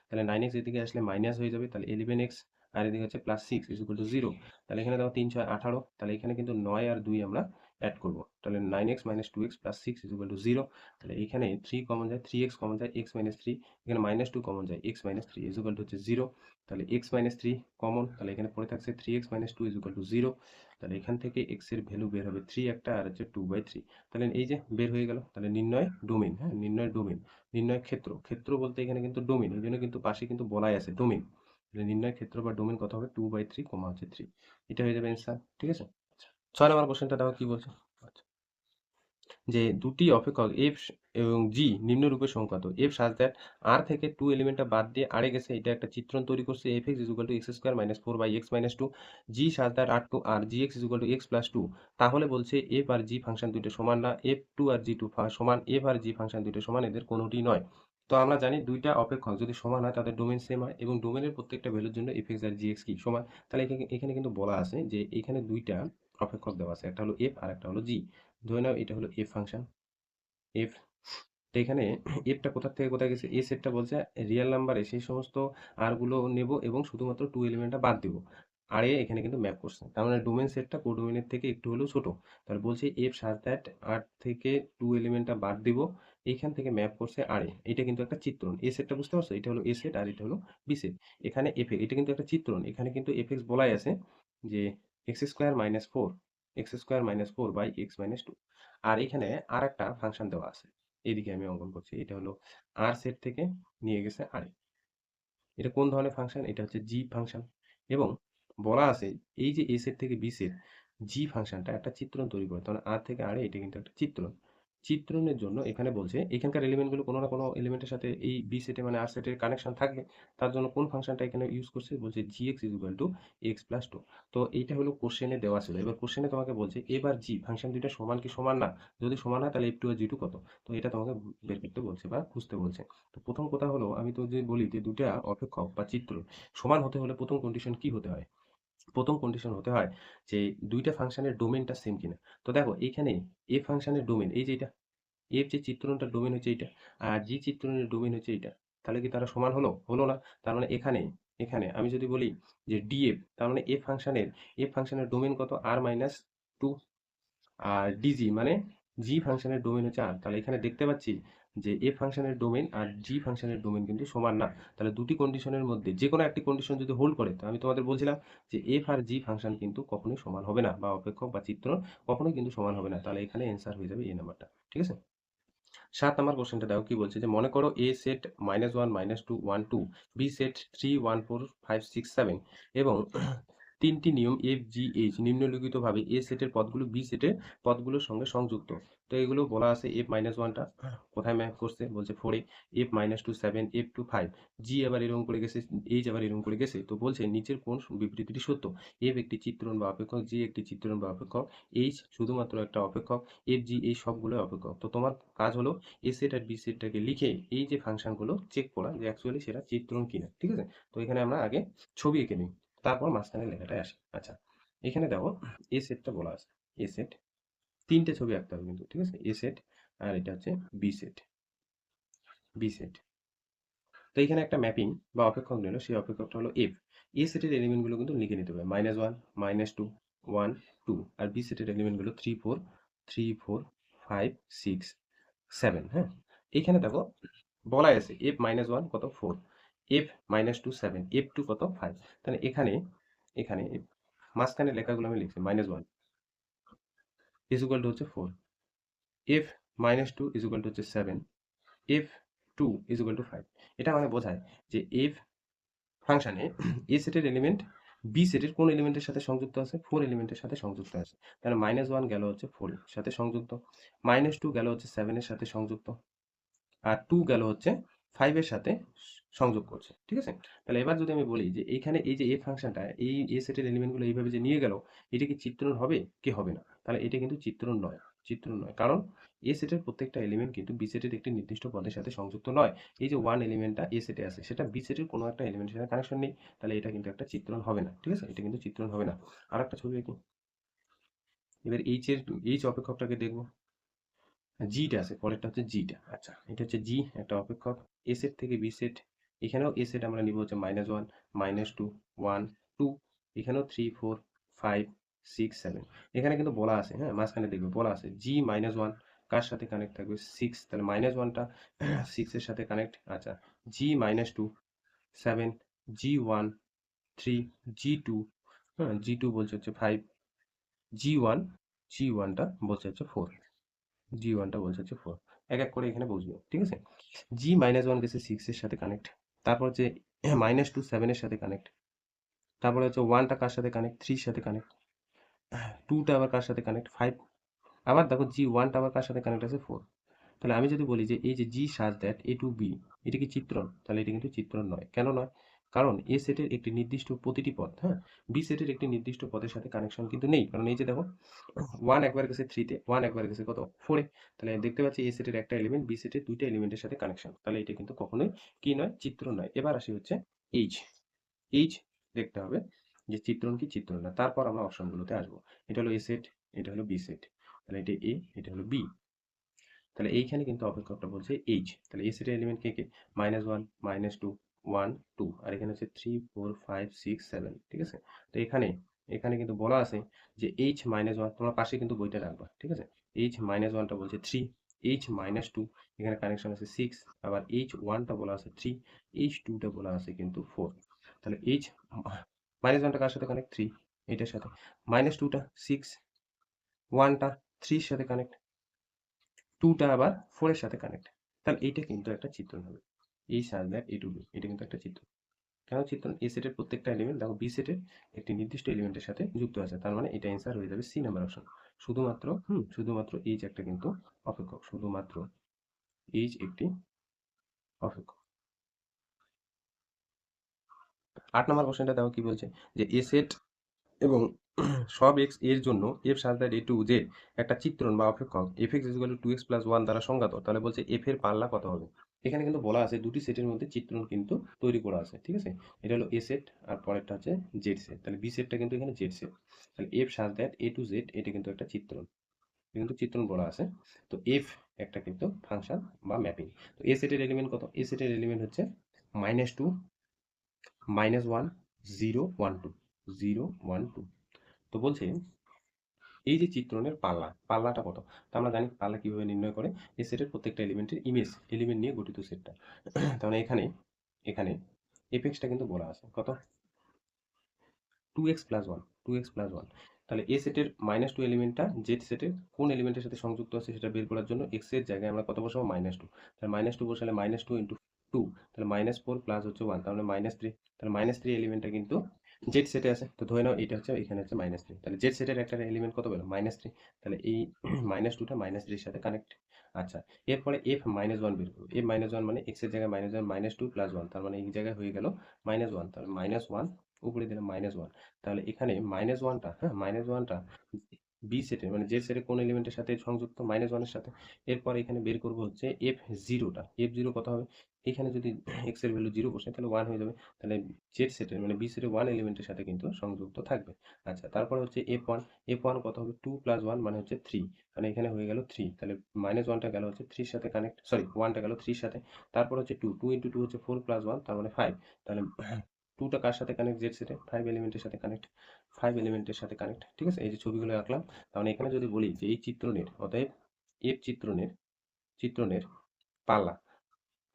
তাহলে 9x এদিকে আসলে মাইনাস হয়ে যাবে, তাহলে 11x, আর এদিকে হচ্ছে +6 = 0। তাহলে এখানে দেখো 3 6 18, তাহলে এখানে কিন্তু 9 আর 2 আমরা অ্যাড করব। তাহলে 9x - 2x + 6 = 0। তাহলে এখানে 3 কমন যায়, 3x কমন যায়, x - 3, এখানে -2 কমন যায়, x - 3 হচ্ছে 0। তাহলে x - 3 কমন, তাহলে এখানে পড়ে থাকছে 3x - 2 = 0। তাহলে এখান থেকে x এর ভ্যালু বের হবে 3 একটা, আর হচ্ছে 2/3। তাহলে এই যে বের হয়ে গেল। তাহলে নির্ণয় ডোমেইন, হ্যাঁ নির্ণয় ডোমেইন, নির্ণয় ক্ষেত্র, ক্ষেত্র বলতে এখানে কিন্তু ডোমেইন, এই জন্য কিন্তু পাশে কিন্তু বলাই আছে ডোমেইন। তাহলে নির্ণয় ক্ষেত্র বা ডোমেইন কত হবে, 2/3, হচ্ছে 3। এটা হয়ে যাবে অ্যান্সার। ঠিক আছে। আচ্ছা, 6 নম্বর কোশ্চেনটা দেখো কি বলছে। আচ্ছা, যে দুটি অপেক্ষক এফ এবং জি নিম্নরূপে সংখ্যাত, এফ সাজ দ্যাট আর থেকে 2 এলিমেন্টটা বাদ দিয়ে আরে গেছে, এটা একটা চিত্রণ তৈরি করছে, f x equal to x square minus 4/x - 2, g such that R to R g x equal to x plus 2। তাহলে বলছে এফ আর জি ফাংশন দুটো সমান না, এফ টু আর জি টু সমান, এফ আর জি ফাংশন দুটো সমান, এদের কোনোটি নয়। তো আমরা জানি দুইটা অপেক্ষক যদি সমান হয় তাদের ডোমেইন সেম হয়, এবং ডোমেইনের প্রত্যেকটা ভ্যালুর জন্য এফ এক্স আর জি এক্স কি সমান। তাহলে এখানে কিন্তু বলা আছে যে এখানে দুইটা অপেক্ষক দেওয়া আছে, একটা হলো এফ আর একটা হলো জি। ধরে নাও এটা হলো এফ ফাংশন, এফ। তো এখানে এফটা কোথা থেকে কোথায় গেছে, এই সেটটা বলছে রিয়েল নাম্বারে সেই সমস্ত আর গুলো নেব এবং শুধুমাত্র 2 এলিমেন্টটা বাদ দিব। আর এ এখানে কিন্তু ম্যাপ করছে, তার মানে ডোমেন সেটটা কোডোমেনের থেকে একটু হলেও ছোট। তাহলে বলছে এফ সাজ দ্যাট আর থেকে 2 এলিমেন্টটা বাদ দিব, এইখান থেকে ম্যাপ করছে আর এ। এটা কিন্তু একটা চিত্রণ, এ সেটটা বুঝতে পারছো, এটা হলো এ সেট আর এটা হলো বি সেট। এখানে এফ এটা কিন্তু একটা চিত্রণ, এখানে কিন্তু এফ এক্স বলাই আছে যে x square minus four, x² - 4/x - 2। আর এখানে আর একটা ফাংশন দেওয়া আছে, এদিকে আমি অঙ্কন করছি, এটা হলো আর সেট থেকে নিয়ে গেছে আর। এটা কোন ধরনের ফাংশন, এটা হচ্ছে জি ফাংশন। এবং বলা আছে এই যে এ সেট থেকে বি সেট, জি ফাংশনটা একটা চিত্রণ তৈরি করে, তখন আর থেকে আরে এটা কিন্তু একটা চিত্রণ। চিত্রণের জন্য এখানে বলছে এখানকার এলিমেন্টগুলো কোনো না কোনো এলিমেন্টের সাথে এই বি সেটে মানে আর সেটের কানেকশন থাকবে। তার জন্য কোন ফাংশনটা এখানে ইউজ করছে, বলছে g x equal to x plus two. তো এইটা হলো কোশ্চেনে দেওয়া ছিল। এবার কোশ্চেনে তোমাকে বলছে এবার জি ফাংশন দুইটা সমান কি সমান না, যদি সমান হয় তাহলে এফ টু আর জি টু কত। তো এটা তোমাকে বের করতে বলছে বা খুঁজতে বলছে। তো প্রথম কথা হলো, আমি তো যে বলি যে দুটা অপেক্ষক বা চিত্র সমান হতে হলে প্রথম কন্ডিশন কি হতে হয়, প্রথম কন্ডিশন হতে হয় যে দুইটা ফাংশনের ডোমেনটা সেম কিনা। তো দেখো এইখানে এ ফাংশনের ডোমেন এই যে এটা, এর যে চিত্রণটার ডোমেন হচ্ছে এইটা, আর জি চিত্রণের ডোমেন হচ্ছে এইটা। তাহলে কি তারা সমান হলো, হলো না। তার মানে এখানে, এখানে আমি যদি বলি যে ডিএফ, তার মানে এফ ফাংশনের ডোমেন কত, আর মাইনাস টু। আর ডিজি মানে জি ফাংশনের ডোমেন হচ্ছে আর। তাহলে এখানে দেখতে পাচ্ছি যে এফ ফাংশনের ডোমেন আর জি ফাংশনের ডোমেন কিন্তু সমান না। তাহলে দুটি কন্ডিশনের মধ্যে যে কোনো একটি কন্ডিশন যদি হোল্ড করে, তো আমি তোমাদের বলছিলাম যে এফ আর জি ফাংশন কিন্তু কখনোই সমান হবে না, বা অপেক্ষক বা চিত্র কখনোই কিন্তু সমান হবে না। তাহলে এখানে অ্যান্সার হয়ে যাবে এ নাম্বারটা। ঠিক আছে। 7 নাম্বার কোশ্চেনটা দেখো কি বলছে, যে মনে করো এ সেট -1 - 2 1 2, বি সেট 3 1 4 5 6 7 এবং তিনটি নিয়ম এফ জি এইচ নিম্নলিখিতভাবে এ সেটের পদগুলো বি সেটের পদগুলোর সঙ্গে সংযুক্ত। তো এগুলো বলা আছে এফ মাইনাস ওয়ানটা কোথায় ম্যাপ করছে বলছে ফোরে, f minus two seven, f two five, g আবার এরকম করে গেছে, এইচ আবার এরকম করে গেছে। তো বলছে নিচের কোন বিবৃতিটি সত্য? এফ একটি চিত্রণ বা অপেক্ষক, জি একটি চিত্রণ বা অপেক্ষক, এইচ শুধুমাত্র একটা অপেক্ষক, এফ জি এই সবগুলো অপেক্ষক। তো তোমার কাজ হলো এ সেট আর বি সেটটাকে লিখে এই যে ফাংশনগুলো চেক করা যে অ্যাকচুয়ালি সেটা চিত্রণ কিনা, ঠিক আছে? তো এখানে আমরা আগে ছবি এঁকে নিই, তারপর মাঝখানে লেখাটায় আসে। আচ্ছা, এখানে দেখো এ সেটটা বলা আছে, এ সেট তিনটে ছবি আঁকতে হবে কিন্তু, ঠিক আছে? এ সেট আর এটা হচ্ছে বি সেট, বি সেট। তো এখানে একটা ম্যাপিং বা অপেক্ষক নিল, সেই অপেক্ষকটা হলো এফ। এ সেটের এলিমেন্টগুলো কিন্তু লিখে নিতে হবে, minus one, minus two, one, two. আর বি সেটের এলিমেন্টগুলো three four, three four, five, six, seven. হ্যাঁ, এইখানে দেখো বলাই আছে এফ মাইনাস ওয়ান কত four, f minus two seven, f two কত ফাইভ। তাহলে এখানে এখানে মাঝখানে লেখাগুলো আমি লিখছি, minus one is equal to হচ্ছে four, f minus two is equal to হচ্ছে seven, f two is equal to five. এটা মানে বোঝায় যে এফ ফাংশনে এ সেটের এলিমেন্ট বি সেটের কোন এলিমেন্টের সাথে সংযুক্ত আছে? ফোর এলিমেন্টের সাথে সংযুক্ত আছে। তাহলে মাইনাস ওয়ান গেল হচ্ছে ফোর এর সাথে সংযুক্ত, মাইনাস টু গেল হচ্ছে সেভেনের সাথে সংযুক্ত, আর টু গেল হচ্ছে ফাইভের সাথে সংযোগ করছে, ঠিক আছে? তাহলে এবার যদি আমি বলি যে এইখানে এই যে এ ফাংশনটা এই এ সেটের এলিমেন্টগুলো এইভাবে যে নিয়ে গেল, এটা কি চিত্রণ হবে কি হবে না? তাহলে এটা কিন্তু চিত্রণ নয়, চিত্রণ নয়। কারণ এ সেটের প্রত্যেকটা এলিমেন্ট কিন্তু বি সেটের একটি নির্দিষ্ট পদের সাথে সংযুক্ত নয়। এই যে ওয়ান এলিমেন্টটা এ সেটে আছে সেটা বি সেটের কোনো একটা এলিমেন্টের সাথে কানেকশন নেই, তাহলে এটা কিন্তু একটা চিত্রণ হবে না, ঠিক আছে? এটা কিন্তু চিত্রণ হবে না। আর একটা ছবি আঁকি, এবার এইচ অপেক্ষকটাকে দেখবো, জিটা আছে, পরেরটা হচ্ছে জিটা। আচ্ছা, এটা হচ্ছে জি একটা অপেক্ষক, এ সেট থেকে বি সেট। এখানেও এ সেট আমরা নিব হচ্ছে minus one, minus two, one, two. এখানেও three four, five, six, seven. এখানে কিন্তু বলা আছে, হ্যাঁ মাঝখানে দেখবে বলা আছে জি মাইনাস ওয়ান কার সাথে কানেক্ট থাকবে? সিক্স। তাহলে মাইনাস ওয়ানটা সিক্স এর সাথে কানেক্ট। আচ্ছা, জি মাইনাস টু সেভেন, জি ওয়ান থ্রি, জি টু, হ্যাঁ জি টু বলছে হচ্ছে ফাইভ, জি ওয়ান, জি ওয়ানটা বলছে হচ্ছে ফোর, জি ওয়ানটা বলছে হচ্ছে ফোর। এক এক করে এখানে বুঝবো, ঠিক আছে? জি মাইনাস ওয়ান গেছে সিক্স এর সাথে কানেক্ট, তারপর হচ্ছে মাইনাস টু সেভেনের সাথে কানেক্ট, তারপরে হচ্ছে ওয়ানটা কার সাথে কানেক্ট? থ্রির সাথে কানেক্ট, টুটা আবার কার সাথে কানেক্ট? ফাইভ। আবার দেখো জি ওয়ানটা আবার কার সাথে কানেক্ট আছে? ফোর। তাহলে আমি যদি বলি যে এই যে জি such that A to B, এটা কি চিত্রণ? তাহলে এটা কিন্তু চিত্রণ নয়। কেন নয়? কারণ এ সেটের একটি নির্দিষ্ট প্রতিটি পদ, হ্যাঁ, বি সেটের একটি নির্দিষ্ট পদের সাথে কানেকশন কিন্তু নেই। কারণ এই যে দেখো ওয়ান একবার গেছে থ্রিতে, ওয়ান একবার গেছে কত? ফোরে। তাহলে দেখতে পাচ্ছি এ সেটের একটা এলিমেন্ট বি সেটের দুইটা এলিমেন্টের সাথে কানেকশন, তাহলে এটা কিন্তু কখনোই কি নয়? চিত্রণ নয়। এবার আসি হচ্ছে এইচ, এইচ দেখতে হবে যে চিত্রণ কি চিত্রণ না, তারপর আমরা অপশনগুলোতে আসবো। এটা হলো এ সেট, এটা হলো বি সেট, তাহলে এটা এ, এটা হলো বি। তাহলে এইখানে কিন্তু অপেক্ষকটা বলছে এইচ। তাহলে এই সেটের এলিমেন্ট কে কে? Minus one, minus two, one, two, আর এখানে হচ্ছে three four five six seven, ঠিক আছে? তো এখানে এখানে কিন্তু বলা আছে যে এইচ মাইনাস ওয়ান, তোমার পাশে কিন্তু বইটা রাখবা, ঠিক আছে? এইচ মাইনাস ওয়ানটা বলছে থ্রি, এইচ মাইনাস টু এখানে কানেকশন আছে সিক্স, আবার এইচ ওয়ানটা বলা আছে থ্রি, এইচ টুটা বলা আছে কিন্তু ফোর। তাহলে এইচ মাইনাস ওয়ানটা কার সাথে কানেক্ট? থ্রি, এটার সাথে। মাইনাস টুটা সিক্স, ওয়ানটা থ্রির সাথে কানেক্ট, টুটা আবার ফোর এর সাথে কানেক্ট। তাহলে এইটা কিন্তু একটা চিত্রণ হবে, এই সাজ দ্যাট এ টু বি, এটা কিন্তু একটা চিত্র। কেন চিত্রণ? এ সেটের প্রত্যেকটা এলিমেন্ট দেখো বি সেটের একটি নির্দিষ্ট এলিমেন্টের সাথে যুক্ত আছে, তার মানে এটা অ্যান্সার হয়ে যাবে সি নাম্বার অপশন। শুধুমাত্র শুধুমাত্র এইচ একটা কিন্তু অপেক্ষক, শুধুমাত্র এইচ একটি অপেক্ষক। 8 নম্বর কোশ্চেনটা দেখো কি বলছে, যে এ সেট এবং সব এক্স এর জন্য F such that A to Z একটা চিত্রণ বা অপেক্ষক f x equal to x plus one দ্বারা সংজ্ঞাত, তাহলে বলছে এফ এর পাল্লা কত হবে? এখানে কিন্তু বলা আছে দুটি সেটের মধ্যে চিত্রণ কিন্তু তৈরি করা আছে, ঠিক আছে? এটা হলো এ সেট আর পরেরটা হচ্ছে জেড সেট, তাহলে বি সেটটা কিন্তু এখানে জেড সেট। তাহলে f such that A to Z এটা কিন্তু একটা চিত্রণ, এটা কিন্তু চিত্রণ বলা আছে। তো এফ একটা কিন্তু ফাংশন বা ম্যাপিং। তো এ সেটের এলিমেন্ট কত? এ সেটের এলিমেন্ট হচ্ছে minus two, minus one, zero, one two, zero one two. তো বলছে এই যে চিত্রণের পাল্লা, পাল্লাটা কত? তো আমরা জানি পাল্লা কিভাবে নির্ণয় করে, এই সেটের প্রত্যেকটা এলিমেন্টের ইমেজ এলিমেন্ট নিয়ে গঠিত সেটটা। তার মানে এখানে এখানে এপেক্সটা কিন্তু বলা আছে কত? Two x plus one, two x plus one. তাহলে এ সেটের মাইনাস টু এলিমেন্টটা জেড সেটের কোন এলিমেন্টের সাথে সংযুক্ত আছে সেটা বের করার জন্য এক্স এর জায়গায় আমরা কত বসাবো? Minus two. তাহলে মাইনাস টু বসালে মাইনাস টু ইন্টু টু, তাহলে মাইনাস ফোর প্লাস হচ্ছে ওয়ান, তাহলে মাইনাস থ্রি। তাহলে মাইনাস থ্রি এলিমেন্টটা কিন্তু জেড সেটে আছে, তো ধরে নাও এটা হচ্ছে এখানে হচ্ছে -3, তাহলে জেড সেটের একটা এলিমেন্ট কত পেলাম -3, তাহলে এই -2টা -3 এর সাথে কানেক্ট। আচ্ছা, এরপরে f-1 বের করবো। f-1 মানে x এর জায়গায় -2 + 1, তার মানে এই জায়গায় হয়ে গেল -1, তাহলে -1 উপরে দিলাম -1, তাহলে এখানে -1টা, হ্যাঁ -1টা বি সেটের মানে জেড সেটের কোন এলিমেন্টের সাথে সংযুক্ত -1 এর সাথে। এরপর এখানে বের করবো হচ্ছে f0টা, f0 কত হবে, এখানে যদি x এর ভ্যালু 0 বসে তাহলে 1 হয়ে যাবে, তাহলে জেড সেটের মানে বি সেটের 1 এলিমেন্টের সাথে কিন্তু সংযুক্ত থাকবে। আচ্ছা, তারপরে হচ্ছে f1, f1 কত হবে 2 + 1 মানে হচ্ছে 3, মানে এখানে হয়ে গেল 3, তাহলে -1টা গেল হচ্ছে 3 এর সাথে কানেক্ট, সরি 1টা গেল 3 এর সাথে। তারপর হচ্ছে 2, 2 × 2 হচ্ছে 4 + 1 তার মানে 5, তাহলে 2টা কার সাথে কানেক্ট, জেড সেটে 5 এলিমেন্টের সাথে কানেক্ট, 5 এলিমেন্টের সাথে কানেক্ট। ঠিক আছে, এই যে ছবিগুলো আঁকলাম, তাহলে এখানে যদি বলি যে এই চিত্রণের, অতএব এফ চিত্রণের পাল্লা,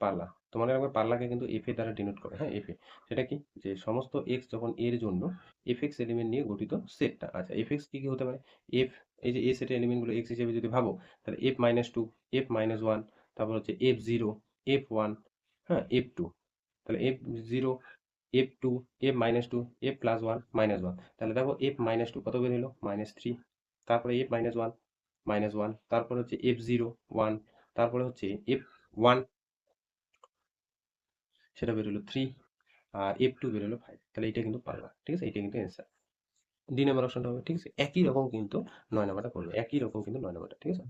পাল্লা তো মনে রাখবে পাল্লাকে কিন্তু এফ এ দ্বারা ডিনোট করে, হ্যাঁ এফ এ, সেটা কি যে সমস্ত এক্স যখন এর জন্য এফ এক্স এলিমেন্ট নিয়ে গঠিত সেটটা। আচ্ছা, এফ এক্স কি কি হতে পারে, এফ, এই যে এ সেটের এলিমেন্টগুলো এক্স হিসেবে যদি ভাবো, তাহলে f-2, f-1, তারপর হচ্ছে f0, f1, হ্যাঁ f2, তাহলে f0, f2, f-2, f+1, -1, তাহলে দেখো f-2 কত বের হলো -3, তারপরে f-1, -1, তারপরে হচ্ছে f0, 1, তারপরে হচ্ছে f1, সেটা বের হলো 3, আর f2 বের হলো 5, তাহলে এটা কিন্তু পারলা। ঠিক আছে, এটা কিন্তু অ্যান্সার, 2 নম্বর অপশনটা হবে। ঠিক আছে, একই রকম কিন্তু 9 নম্বরটা করবে, একই রকম কিন্তু 9 নম্বরটা। ঠিক আছে,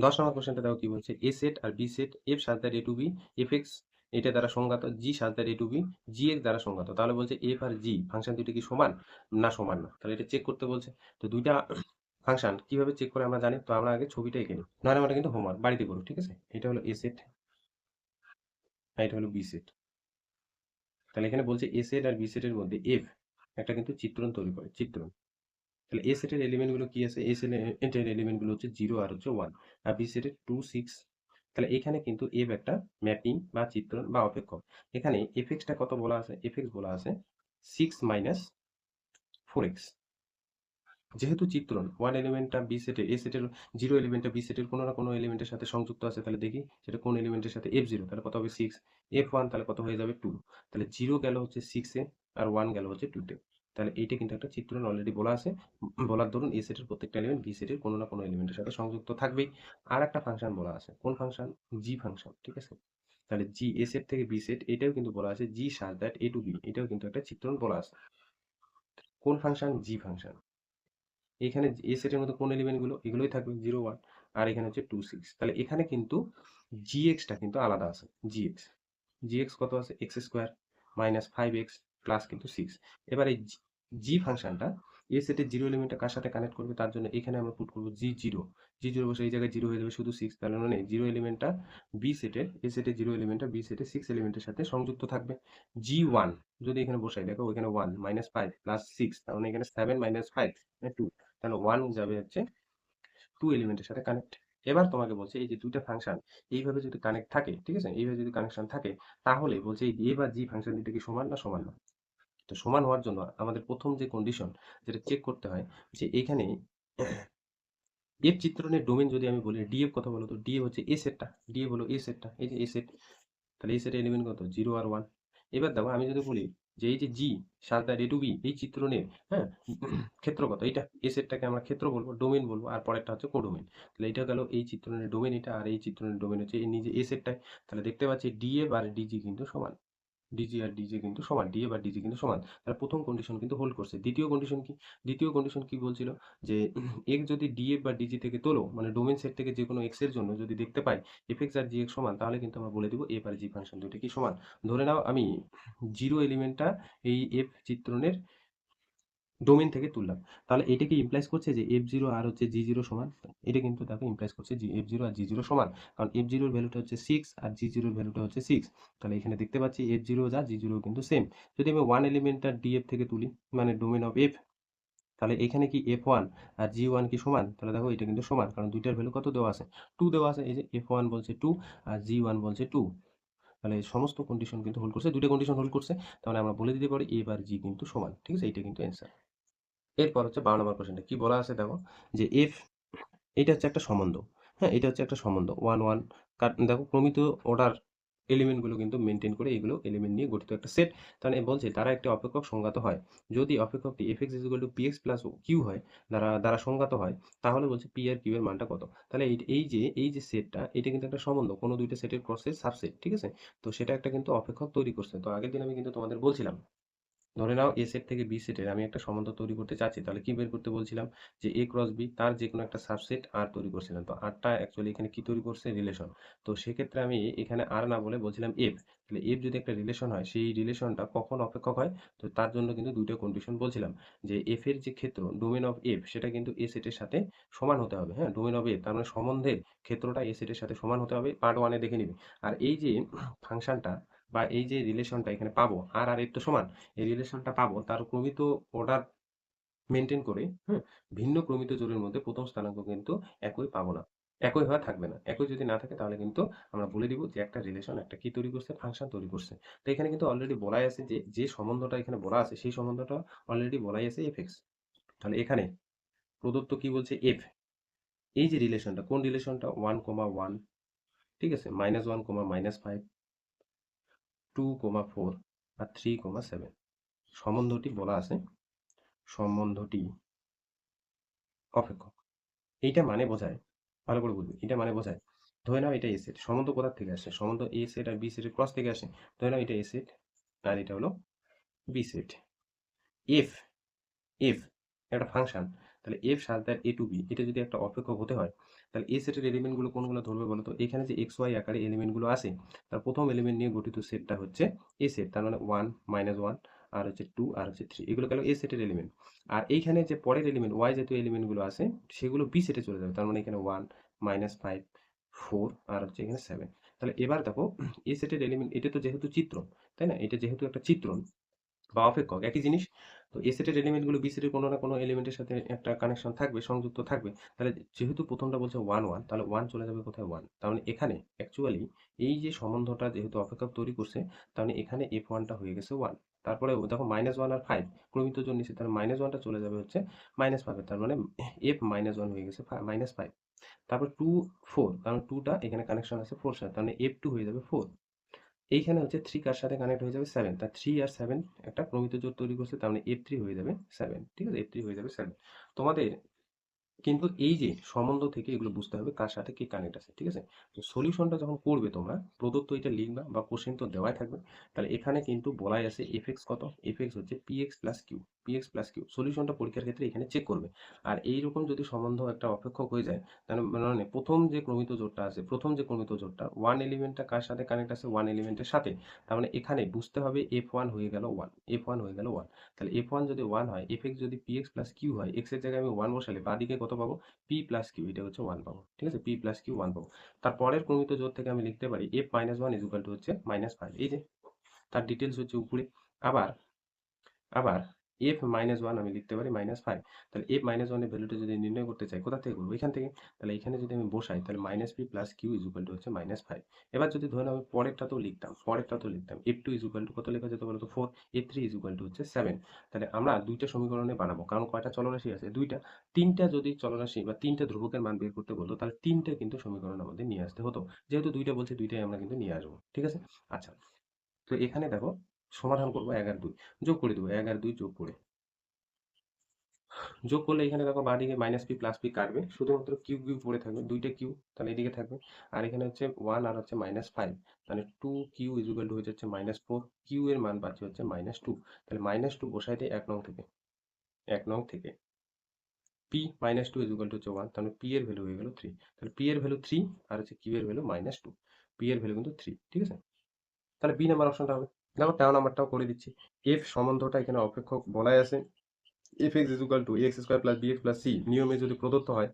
10 নম্বর কোশ্চেনটা দেখো কি বলছে, এ সেট আর B set, f such that A to B, f x এটা দ্বারা সংজ্ঞাত, g such that A to B, g x দ্বারা সংজ্ঞাত। তাহলে বলছে এফ আর জি ফাংশন দুটি কি সমান না সমান না, তাহলে এটা চেক করতে বলছে। তো দুইটা ফাংশন কিভাবে চেক করে আমরা জানি, তো আমরা আগে ছবিটা এঁকে নিই, নয় নম্বরটা কিন্তু হোমওয়ার্ক বাড়িতে করো। ঠিক আছে, এটা হলো এ সেট আর এটা হলো বি সেট, তাহলে এখানে বলছে এ সেট আর বি সেটের মধ্যে এফ একটা কিন্তু চিত্রণ তৈরি করে, চিত্রণ। তাহলে এ সেটের এলিমেন্ট গুলো কি আছে, এ সেটের এলিমেন্ট গুলো হচ্ছে 0 আর হচ্ছে 1, আর বি সেটের 2, 6। তাহলে এখানে কিন্তু এফ একটা ম্যাপিং বা চিত্রণ বা অপেক্ষক। এখানে এফ এক্সটা কত বলা আছে, এফ এক্স বলা আছে 6 - 4x। যেহেতু চিত্রণ ওয়ান এলিমেন্টটা বি সেটের, এ সেটের 0 এলিমেন্টটা বি সেটের কোনো না কোনো এলিমেন্টের সাথে সংযুক্ত আছে, তাহলে দেখি সেটা কোন এলিমেন্টের সাথে, f0, তাহলে কত হবে 6, f1 তাহলে কত হয়ে যাবে 2, তাহলে 0 গেল হচ্ছে 6 এ আর 1 গেল হচ্ছে 2 তে। তাহলে এইটা কিন্তু একটা চিত্রণ অলরেডি বলা আছে, বলার দরুন এ সেটের প্রত্যেকটা এলিমেন্ট বি সেটের কোনো না কোনো এলিমেন্টের সাথে সংযুক্ত থাকবেই। আর একটা ফাংশন বলা আছে, কোন ফাংশন, জি ফাংশন। ঠিক আছে, তাহলে জি এ সেট থেকে বি সেট, এটাও কিন্তু বলা আছে জি such that A to B, এটাও কিন্তু একটা চিত্রণ বলা আছে। কোন ফাংশন, জি ফাংশন। এখানে এ সেটের মধ্যে কোন এলিমেন্ট গুলো, এগুলোই থাকবে 0, 1, আর এখানে হচ্ছে 2, 6, তাহলে এখানে কিন্তু gx-টা কিন্তু আলাদা আছে, gx, gx কত আছে x² - 5x প্লাস কিন্তু 6। এবার এই জি ফাংশনটা এ সেটের 0 এলিমেন্টটা কার সাথে কানেক্ট করবে, তার জন্য এখানে আমরা পুট করবো g0, g0 বসে এই জায়গায় 0 হয়ে যাবে শুধু 6, তাহলে মানে 0 এলিমেন্টটা বি সেটের, এ সেটের 0 এলিমেন্টটা বি সেটের 6 এলিমেন্টের সাথে সংযুক্ত থাকবে। g1 যদি এখানে বসাই, দেখো এখানে 1 -5 প্লাস 6, তার মানে এখানে 7 - 5 2, তাহলে 1 যাবে হচ্ছে 2 এলিমেন্টের সাথে কানেক্ট। এবার তোমাকে বলছে এই যে দুইটা ফাংশন এইভাবে যদি কানেক্ট থাকে, ঠিক আছে, এইভাবে যদি কানেকশন থাকে, তাহলে বলছে এই এ বা জি ফাংশন দুটো কি সমান না সমান না। তো সমান হওয়ার জন্য আমাদের প্রথম যে কন্ডিশন যেটা চেক করতে হয়, যে এখানে এফ চিত্রণের ডোমেন যদি আমি বলি, ডিএফ কথা বলো তো, ডিএফ হচ্ছে এ সেটটা, ডিএফ হলো এ সেটটা, এই যে এ সেট, তাহলে এই সেটের এলিমেন্ট কত, 0 আর 1। এবার দেখো আমি যদি বলি যে এই যে জি সাজদা এ টু বি এই চিত্রণের, হ্যাঁ ক্ষেত্র কত, এইটা এ সেটটাকে আমরা ক্ষেত্র বলবো, ডোমেন বলবো, আর পরেরটা হচ্ছে কোডোমেন। তাহলে এটা গেল এই চিত্রণের ডোমেন এটা, আর এই চিত্রণের ডোমেন হচ্ছে এই নিজে এ সেটটাই। তাহলে দেখতে পাচ্ছি ডিএফ আর ডিজি কিন্তু সমান, ডিজি আর ডিজে কিন্তু সমান, ডিএফ আর ডিজি কিন্তু সমান। তাহলে প্রথম কন্ডিশন কিন্তু হোল্ড করছে। দ্বিতীয় কন্ডিশন কি, দ্বিতীয় কন্ডিশন কি বলছিল, যে এক্স যদি ডিএফ বা ডিজি থেকে তোলো, মানে ডোমেন সেট থেকে যে কোনো এক্স এর জন্য যদি দেখতে পাই এফ এক্স আর জি এক্স সমান, তাহলে কিন্তু আমরা বলে দিব এফ আর জি ফাংশন দুটো কি সমান। ধরে নাও আমি 0 এলিমেন্টটা এই এফ চিত্রণের ডোমেন থেকে তুললাম, তাহলে এটা কি ইমপ্লাইজ করছে যে f0 আর হচ্ছে g0 সমান, এটা কিন্তু দেখো ইমপ্লাইজ করছে যে f0 আর g0 সমান, কারণ f0 এর ভ্যালুটা হচ্ছে 6 আর g0 এর ভ্যালুটা হচ্ছে 6। তাহলে এখানে দেখতে পাচ্ছি f0 যা g0 কিন্তু সেম। যদি আমি 1 এলিমেন্টটা df থেকে তুলি, মানে ডোমেন অফ f, তাহলে এখানে কি f1 আর g1 কি সমান, তাহলে দেখো এটা কিন্তু সমান, কারণ দুইটার ভ্যালু কত দেওয়া আছে, 2 দেওয়া আছে, এই যে f1 বলছে 2 আর g1 বলছে 2। তাহলে এই সমস্ত কন্ডিশন কিন্তু হোল্ড করছে, দুইটা কন্ডিশন হোল্ড করছে, তাহলে আমরা বলে দিতে পারি f আর g কিন্তু সমান। ঠিক আছে, এইটা কিন্তু অ্যান্সার। এরপর হচ্ছে 12 নম্বর কোশ্চেনটা কি বলা আছে দেখো, যে এফ, এটা হচ্ছে একটা সম্বন্ধ, হ্যাঁ এটা হচ্ছে একটা সম্বন্ধ 1 1, দেখো প্রমিত অর্ডার এলিমেন্টগুলো কিন্তু মেনটেন করে এগুলো এলিমেন্ট নিয়ে গঠিত একটা সেট। তাহলে বলছে তারা একটি অপেক্ষক সংজ্ঞাত হয়। যদি অপেক্ষকটি fx = px + q হয়, দ্বারা সংজ্ঞাত হয়, তাহলে বলছে p আর q এর মানটা কত। তাহলে এই যে সেটটা, এটা কিন্তু একটা সম্বন্ধ, কোনো দুইটা সেটের ক্রসের সাবসেট, ঠিক আছে। তো সেটা একটা কিন্তু অপেক্ষক তৈরি করছে। তো আগের দিন আমি কিন্তু তোমাদের বলছিলাম, ধরে নাও এ সেট থেকে বি সেটের আমি একটা সম্বন্ধ তৈরি করতে চাচ্ছি, তাহলে কি বের করতে বলছিলাম, যে এ ক্রস বি তার যে কোনো একটা সাবসেট আর তৈরি করছিলাম। তো আরটা অ্যাকচুয়ালি এখানে কি তৈরি করছে, রিলেশন। তো সেক্ষেত্রে আমি এখানে আর না বলে বলছিলাম এফ। তাহলে এফ যদি একটা রিলেশন হয়, সেই রিলেশনটা কখন অপেক্ষক হয়, তো তার জন্য কিন্তু দুইটা কন্ডিশন বলছিলাম, যে এফ এর যে ক্ষেত্র, ডোমেন অফ এফ, সেটা কিন্তু এ সেটের সাথে সমান হতে হবে। হ্যাঁ, ডোমেন অফ এফ তার মানে সম্বন্ধের ক্ষেত্রটা এ সেটের সাথে সমান হতে হবে, পার্ট ওয়ানে দেখে নিবি। আর এই যে ফাংশনটা বা এই যে রিলেশনটা এখানে পাবো, আর আর এফ তো সমান, এই রিলেশনটা পাবো তার ক্রমিত অর্ডার মেনটেন করে। হ্যাঁ, ভিন্ন ক্রমিত জোড়ের মধ্যে প্রথম স্থানাঙ্ক কিন্তু একই পাবো না, একই হওয়া থাকবে না। একই যদি না থাকে তাহলে কিন্তু আমরা বলে দিব যে একটা রিলেশন একটা কি তৈরি করছে, ফাংশন তৈরি করছে। তো এখানে কিন্তু অলরেডি বলাই আছে যে যে সম্বন্ধটা এখানে বলা আছে সেই সম্বন্ধটা অলরেডি বলাই আছে এফ এক্স। তাহলে এখানে প্রদত্ত কি বলছে, এফ, এই যে রিলেশনটা, কোন রিলেশনটা, 1,1, ঠিক আছে, -1, -5, 2,4 আর 3,7 সম্বন্ধটি বলা আছে, সম্বন্ধটি অপেক্ষক। এইটা মানে বোঝায়, ভালো করে বুঝবি, এটা মানে বোঝায়, ধরে নাও এটা এ সেট, সম্বন্ধ কোথা থেকে আসে, সম্বন্ধ এ সেট আর বি সেটের ক্রস থেকে আসে। ধরে নাও এটা এ সেট আর এটা হলো বি সেট। এফ, এফ একটা ফাংশন, তাহলে f such that A to B, এটা যদি একটা অপেক্ষক হতে হয়, তাহলে এ সেটের এলিমেন্টগুলো কোনগুলো ধরবে বলো তো। এখানে যে এক্স ওয়াই আকারে এলিমেন্টগুলো আছে, তার প্রথম এলিমেন্ট নিয়ে গঠিত সেটটা হচ্ছে এ সেট, তার মানে 1, -1 আর হচ্ছে 2 আর হচ্ছে 3, এগুলো গেল এ সেটের এলিমেন্ট। আর এইখানে যে পরের এলিমেন্ট ওয়াই জাতীয় এলিমেন্টগুলো আছে, সেগুলো বি সেটে চলে যাবে, তার মানে এখানে 1, -5, 4 আর হচ্ছে এখানে 7। তাহলে এবার দেখো, এ সেটের এলিমেন্ট, এটা তো যেহেতু চিত্র, তাই না, এটা যেহেতু একটা চিত্রণ বা অপেক্ষক, একই জিনিস। তো এ সেটের এলিমেন্টগুলো বি সেটের কোনো না কোনো এলিমেন্টের সাথে একটা কানেকশন থাকবে, সংযুক্ত থাকবে। তাহলে যেহেতু প্রথমটা বলছে 1, 1, তাহলে 1 চলে যাবে কোথায়, 1। তার মানে এখানে অ্যাকচুয়ালি এই যে সম্বন্ধটা যেহেতু অপেক্ষক তৈরি করছে, তার মানে এখানে এফ ওয়ানটা হয়ে গেছে 1। তারপরে দেখো -1 আর 5 ক্রমিত জোর নিচ্ছে, তাহলে -1টা চলে যাবে হচ্ছে -5, তার মানে এফ -1 হয়ে গেছে -5। তারপর 2, 4, কারণ 2টা এখানে কানেকশন আছে 4 সাথে, তার মানে এফ 2 হয়ে যাবে 4। এইখানে হচ্ছে 3 কার সাথে কানেক্ট হয়ে যাবে, 7, তার 3 আর 7 একটা প্রমিত জোড় তৈরি করছে, তার মানে F3 হয়ে যাবে 7, ঠিক আছে, F3 হয়ে যাবে 7। তোমাদের কিন্তু এই যে সম্বন্ধ থেকে এগুলো বুঝতে হবে কার সাথে কি কানেক্ট আছে, ঠিক আছে। তো সলিউশনটা যখন করবে তোমরা, প্রদত্ত এটা লিখবা বা কোশ্চেন তো দেওয়াই থাকবে। তাহলে এখানে কিন্তু বলাই আছে এফএক্স কত, এফএক্স হচ্ছে p x plus q, p x plus q. সলিউশনটা পরীক্ষার ক্ষেত্রে এখানে চেক করবে। আর এইরকম যদি সম্বন্ধ একটা অপেক্ষক হয়ে যায়, তাহলে মানে প্রথম যে ক্রমিত জোড়টা আছে, প্রথম যে ক্রমিত জোড়টা, ওয়ান এলিমেন্টটা কার সাথে কানেক্ট আছে, ওয়ান এলিমেন্টের সাথে, তার মানে এখানে বুঝতে হবে F1 হয়ে গেল 1, F1 হয়ে গেল 1। তাহলে F1 যদি 1 হয়, এফএক্স যদি পিএক্স প্লাস কিউ হয়, এক্স এর জায়গায় আমি 1 বসালে বাঁদিকে কত পাবো, পি প্লাস কিউ, এটা হচ্ছে 1 পাবো, ঠিক আছে, পি প্লাস কিউ 1 পাবো। তারপরের ক্রমিত জোড় থেকে আমি লিখতে পারি এফ -1 হচ্ছে -5, এই যে তার ডিটেলস হচ্ছে উপরে। আবার আবার এফ -1 আমি লিখতে পারি -5। তাহলে এফ -1 এর ভ্যালুটা যদি নির্ণয় করতে চাই, কোথা থেকে করবো, এখান থেকে। তাহলে এখানে যদি আমি বসাই, তাহলে -p প্লাস কিউ হচ্ছে -5। এবার যদি ধরেন আমি পরেরটাতেও লিখতাম f2 কত লেখা যেত বলতো, 4, f3 হচ্ছে 7। তাহলে আমরা দুইটা সমীকরণে বানাবো, কারণ কয়টা চলরাশি আছে, দুইটা। তিনটা যদি চলরাশি বা তিনটা ধ্রুবকের মান বের করতে বলতো, তাহলে তিনটা কিন্তু সমীকরণ আমাদের নিয়ে আসতে হতো। যেহেতু দুইটা বলছে, দুইটাই আমরা কিন্তু নিয়ে আসবো, ঠিক আছে। আচ্ছা, তো এখানে দেখো, সমাধান করবো 1 আর 2, যোগ করে দেবো 1 আর 2 যোগ করলে এখানে দেখো বাঁদিকে -p প্লাস p কাটবে, শুধুমাত্র কিউ কিউ পড়ে থাকবে, দুইটা কিউ, তাহলে এদিকে থাকবে। আর এখানে হচ্ছে 1 আর হচ্ছে -5, তাহলে 2q হয়ে যাচ্ছে -4, কিউ এর মান পাচ্ছি হচ্ছে -2। তাহলে -2 বসাই দিই 1 নং থেকে p -2 হচ্ছে 1, তাহলে p এর ভ্যালু হয়ে গেল 3। তাহলে p এর ভ্যালু 3 আর হচ্ছে q এর ভ্যালু -2, p এর ভ্যালু কিন্তু 3, ঠিক আছে। তাহলে বি নাম্বার অপশনটা হবে। দেখো তেরো নাম্বারটাও করে দিচ্ছি। এফ সম্বন্ধটা এখানে অপেক্ষক বলাই আছে, F x ax square plus bx plus c নিয়মে যদি প্রদত্ত হয়,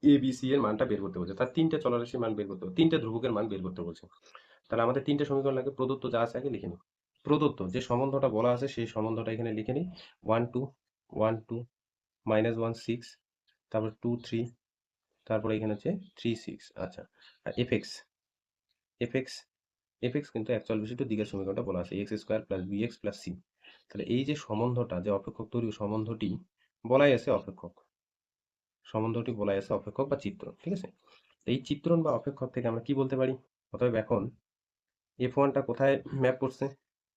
এ বি সি এর মানটা বের করতে বলছে, তার তিনটা চলরাশির মান বের করতে হবে, তিনটা ধ্রুবকের মান বের করতে বলছে। তাহলে আমাদের তিনটা সমীকরণ লাগে, প্রদত্ত যা আছে আগে লিখে নিই। প্রদত্ত যে সম্বন্ধটা বলা আছে সেই সম্বন্ধটা এখানে লিখে নিই। 1, 2, 1, 2, -1, 6, তারপর 2, 3, তারপরে এখানে হচ্ছে 3, 6। আচ্ছা, আর f x, f x, f x কিন্তু একচল বিশিষ্ট দিকের সমীকরণটা বলা আছে, x square plus b x plus c. তাহলে এই যে সম্বন্ধটা, যে অপেক্ষক তৈরি সম্বন্ধটি বলাই আছে অপেক্ষক, সম্বন্ধটি বলাই আছে অপেক্ষক বা চিত্রণ, ঠিক আছে। এই চিত্রণ বা অপেক্ষক থেকে আমরা কি বলতে পারি, অতএব এখন F1টা কোথায় ম্যাপ করছে?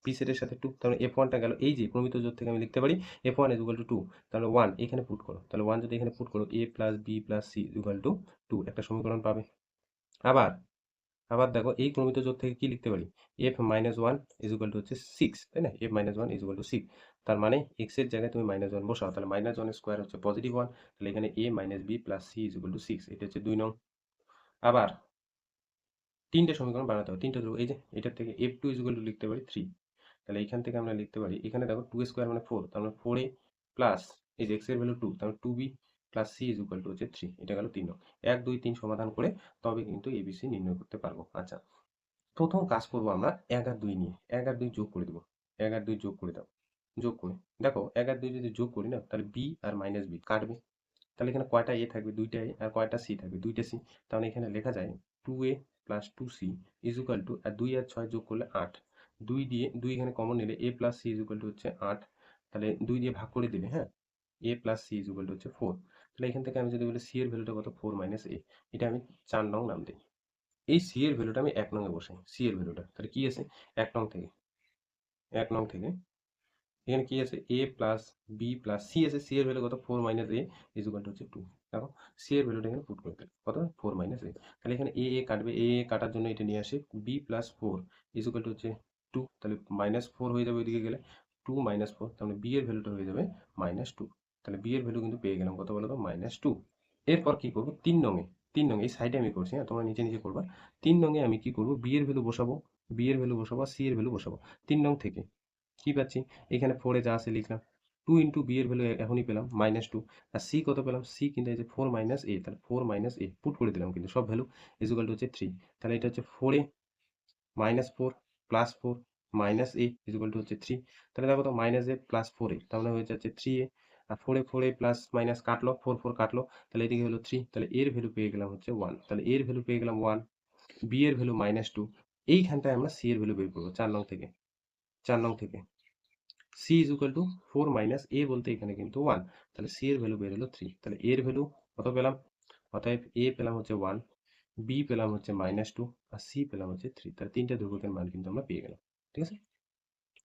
বি সেটের সাথে 2, তাহলে F1টা গেল এই যে প্রমিত জোড় থেকে আমি লিখতে পারি F1 is equal to 2, তাহলে 1 এখানে পুট করো, তাহলে 1 যদি এখানে পুট করো a plus b plus c is equal to 2 একটা সমীকরণ পাবে। আবার আবার দেখো এই প্রমিত জোড় থেকে কি লিখতে পারি, f minus one is equal to হচ্ছে 6, তাই না? f minus one is equal to 6, তার মানে x এর জায়গায় তুমি মাইনাস ওয়ান বসাও, তাহলে মাইনাস ওয়ান স্কোয়ার হচ্ছে পজিটিভ 1, তাহলে এখানে a minus b plus c is equal to 6, এটা হচ্ছে 2 নং। আবার তিনটে সমীকরণ বানাতে হবে, তিনটে ধ্রুবক, এই যে এটার থেকে f2 ইজ ইকুয়াল টু লিখতে পারি 3, তাহলে এখান থেকে আমরা লিখতে পারি, এখানে দেখো 2 স্কোয়ার মানে 4, তার মানে 4a প্লাস এই যে x এর ভ্যালু 2, তার মানে 2b plus c is equal to হচ্ছে 3, এটা গেল 3 নং। 1 2 3 সমাধান করে তবে কিন্তু এবিসি নির্ণয় করতে পারবো। আচ্ছা, প্রথম কাজ করবো আমরা 1 আর 2 নিয়ে, 1 আর 2 যোগ করে দেবো, 1 আর 2 যোগ করে দাও, যোগ করে দেখো 1 আর 2 যদি যোগ করি না, তাহলে বি আর মাইনাস বি কাটবে, তাহলে এখানে কয়টা এ থাকবে, দুইটা এ, আর কয়টা সি থাকবে, দুইটা সি, তাহলে এখানে লেখা যায় 2a plus 2c is equal to, আর 2 আর 6 যোগ করলে 8, 2 দিয়ে 2 এখানে কমন নিলে a plus c is equal to হচ্ছে 8, তাহলে 2 দিয়ে ভাগ করে দিলে, হ্যাঁ, a plus c is equal to হচ্ছে 4, তাহলে এখান থেকে আমি যদি বলি সি এর ভ্যালুটা কত, 4 মাইনাস এ, এটা আমি 4 নং নাম দিই। এই সি এর ভ্যালুটা আমি 1 নং এ বসাই, সি এর ভ্যালুটা তাহলে কি আছে, 1 নং থেকে, 1 নং থেকে এখানে কি আছে, a plus b plus c আছে, সি এর ভ্যালু কত, 4 minus a is equal to হচ্ছে 2, দেখো সি এর ভ্যালুটা এখানে পুট করে দিলে কত, 4 মাইনাস এ, তাহলে এখানে এ কাটবে, এ কাটার জন্য এটা নিয়ে আসে, b plus 4 is equal to হচ্ছে 2, তাহলে মাইনাস 4 হয়ে যাবে ওইদিকে গেলে, 2 মাইনাস 4, তাহলে বি এর ভ্যালুটা হয়ে যাবে মাইনাস 2, তাহলে বি এর ভ্যালু কিন্তু পেয়ে গেলাম কত বলো তো, মাইনাস 2। এরপর কি করবো, 3 নঙে, 3 নং এই সাইডে আমি করছি, হ্যাঁ তোমরা নিচে নিচে করবা। 3 নঙে আমি কি করবো, বি এর ভ্যালু বসাবো, বি এর ভ্যালু বসাবো, সি এর ভ্যালু বসাবো। 3 নং থেকে কি পাচ্ছি, এখানে 4 এ যা আছে লিখলাম, 2 ইন্টু বি এর ভ্যালু এখনই পেলাম মাইনাস 2, আর সি কত পেলাম, সি কিন্তু এই যে 4 মাইনাস এ, তাহলে 4 মাইনাস এ পুট করে দিলাম কিন্তু সব ভ্যালু ইজ ইকুয়াল টু হচ্ছে 3, তাহলে এটা হচ্ছে 4 a minus 4 plus 4 minus a is equal to হচ্ছে 3, তাহলে দেখো তো মাইনাস এ প্লাস 4 এ, তাহলে হয়ে যাচ্ছে 3 এ, আর 4 এ প্লাস মাইনাস কাটলো, 4 কাটলো, তাহলে এদিকে হলো 3, তাহলে এর ভ্যালু পেয়ে গেলাম হচ্ছে 1, তাহলে এর ভ্যালু পেয়ে গেলাম 1, বি এর ভ্যালু মাইনাস 2, এইখানটায় আমরা সি এর ভ্যালু বের করবো 4 নং থেকে, 4 নং থেকে c is equal to 4 minus a বলতে এখানে কিন্তু 1, তাহলে সি এর ভ্যালু বের হলো 3, তাহলে এর ভ্যালু কত পেলাম, অতএব এ পেলাম হচ্ছে 1, বি পেলাম হচ্ছে মাইনাস 2, আর সি পেলাম হচ্ছে 3, তাহলে তিনটা ধ্রুবকের মান কিন্তু আমরা পেয়ে গেলাম। ঠিক আছে,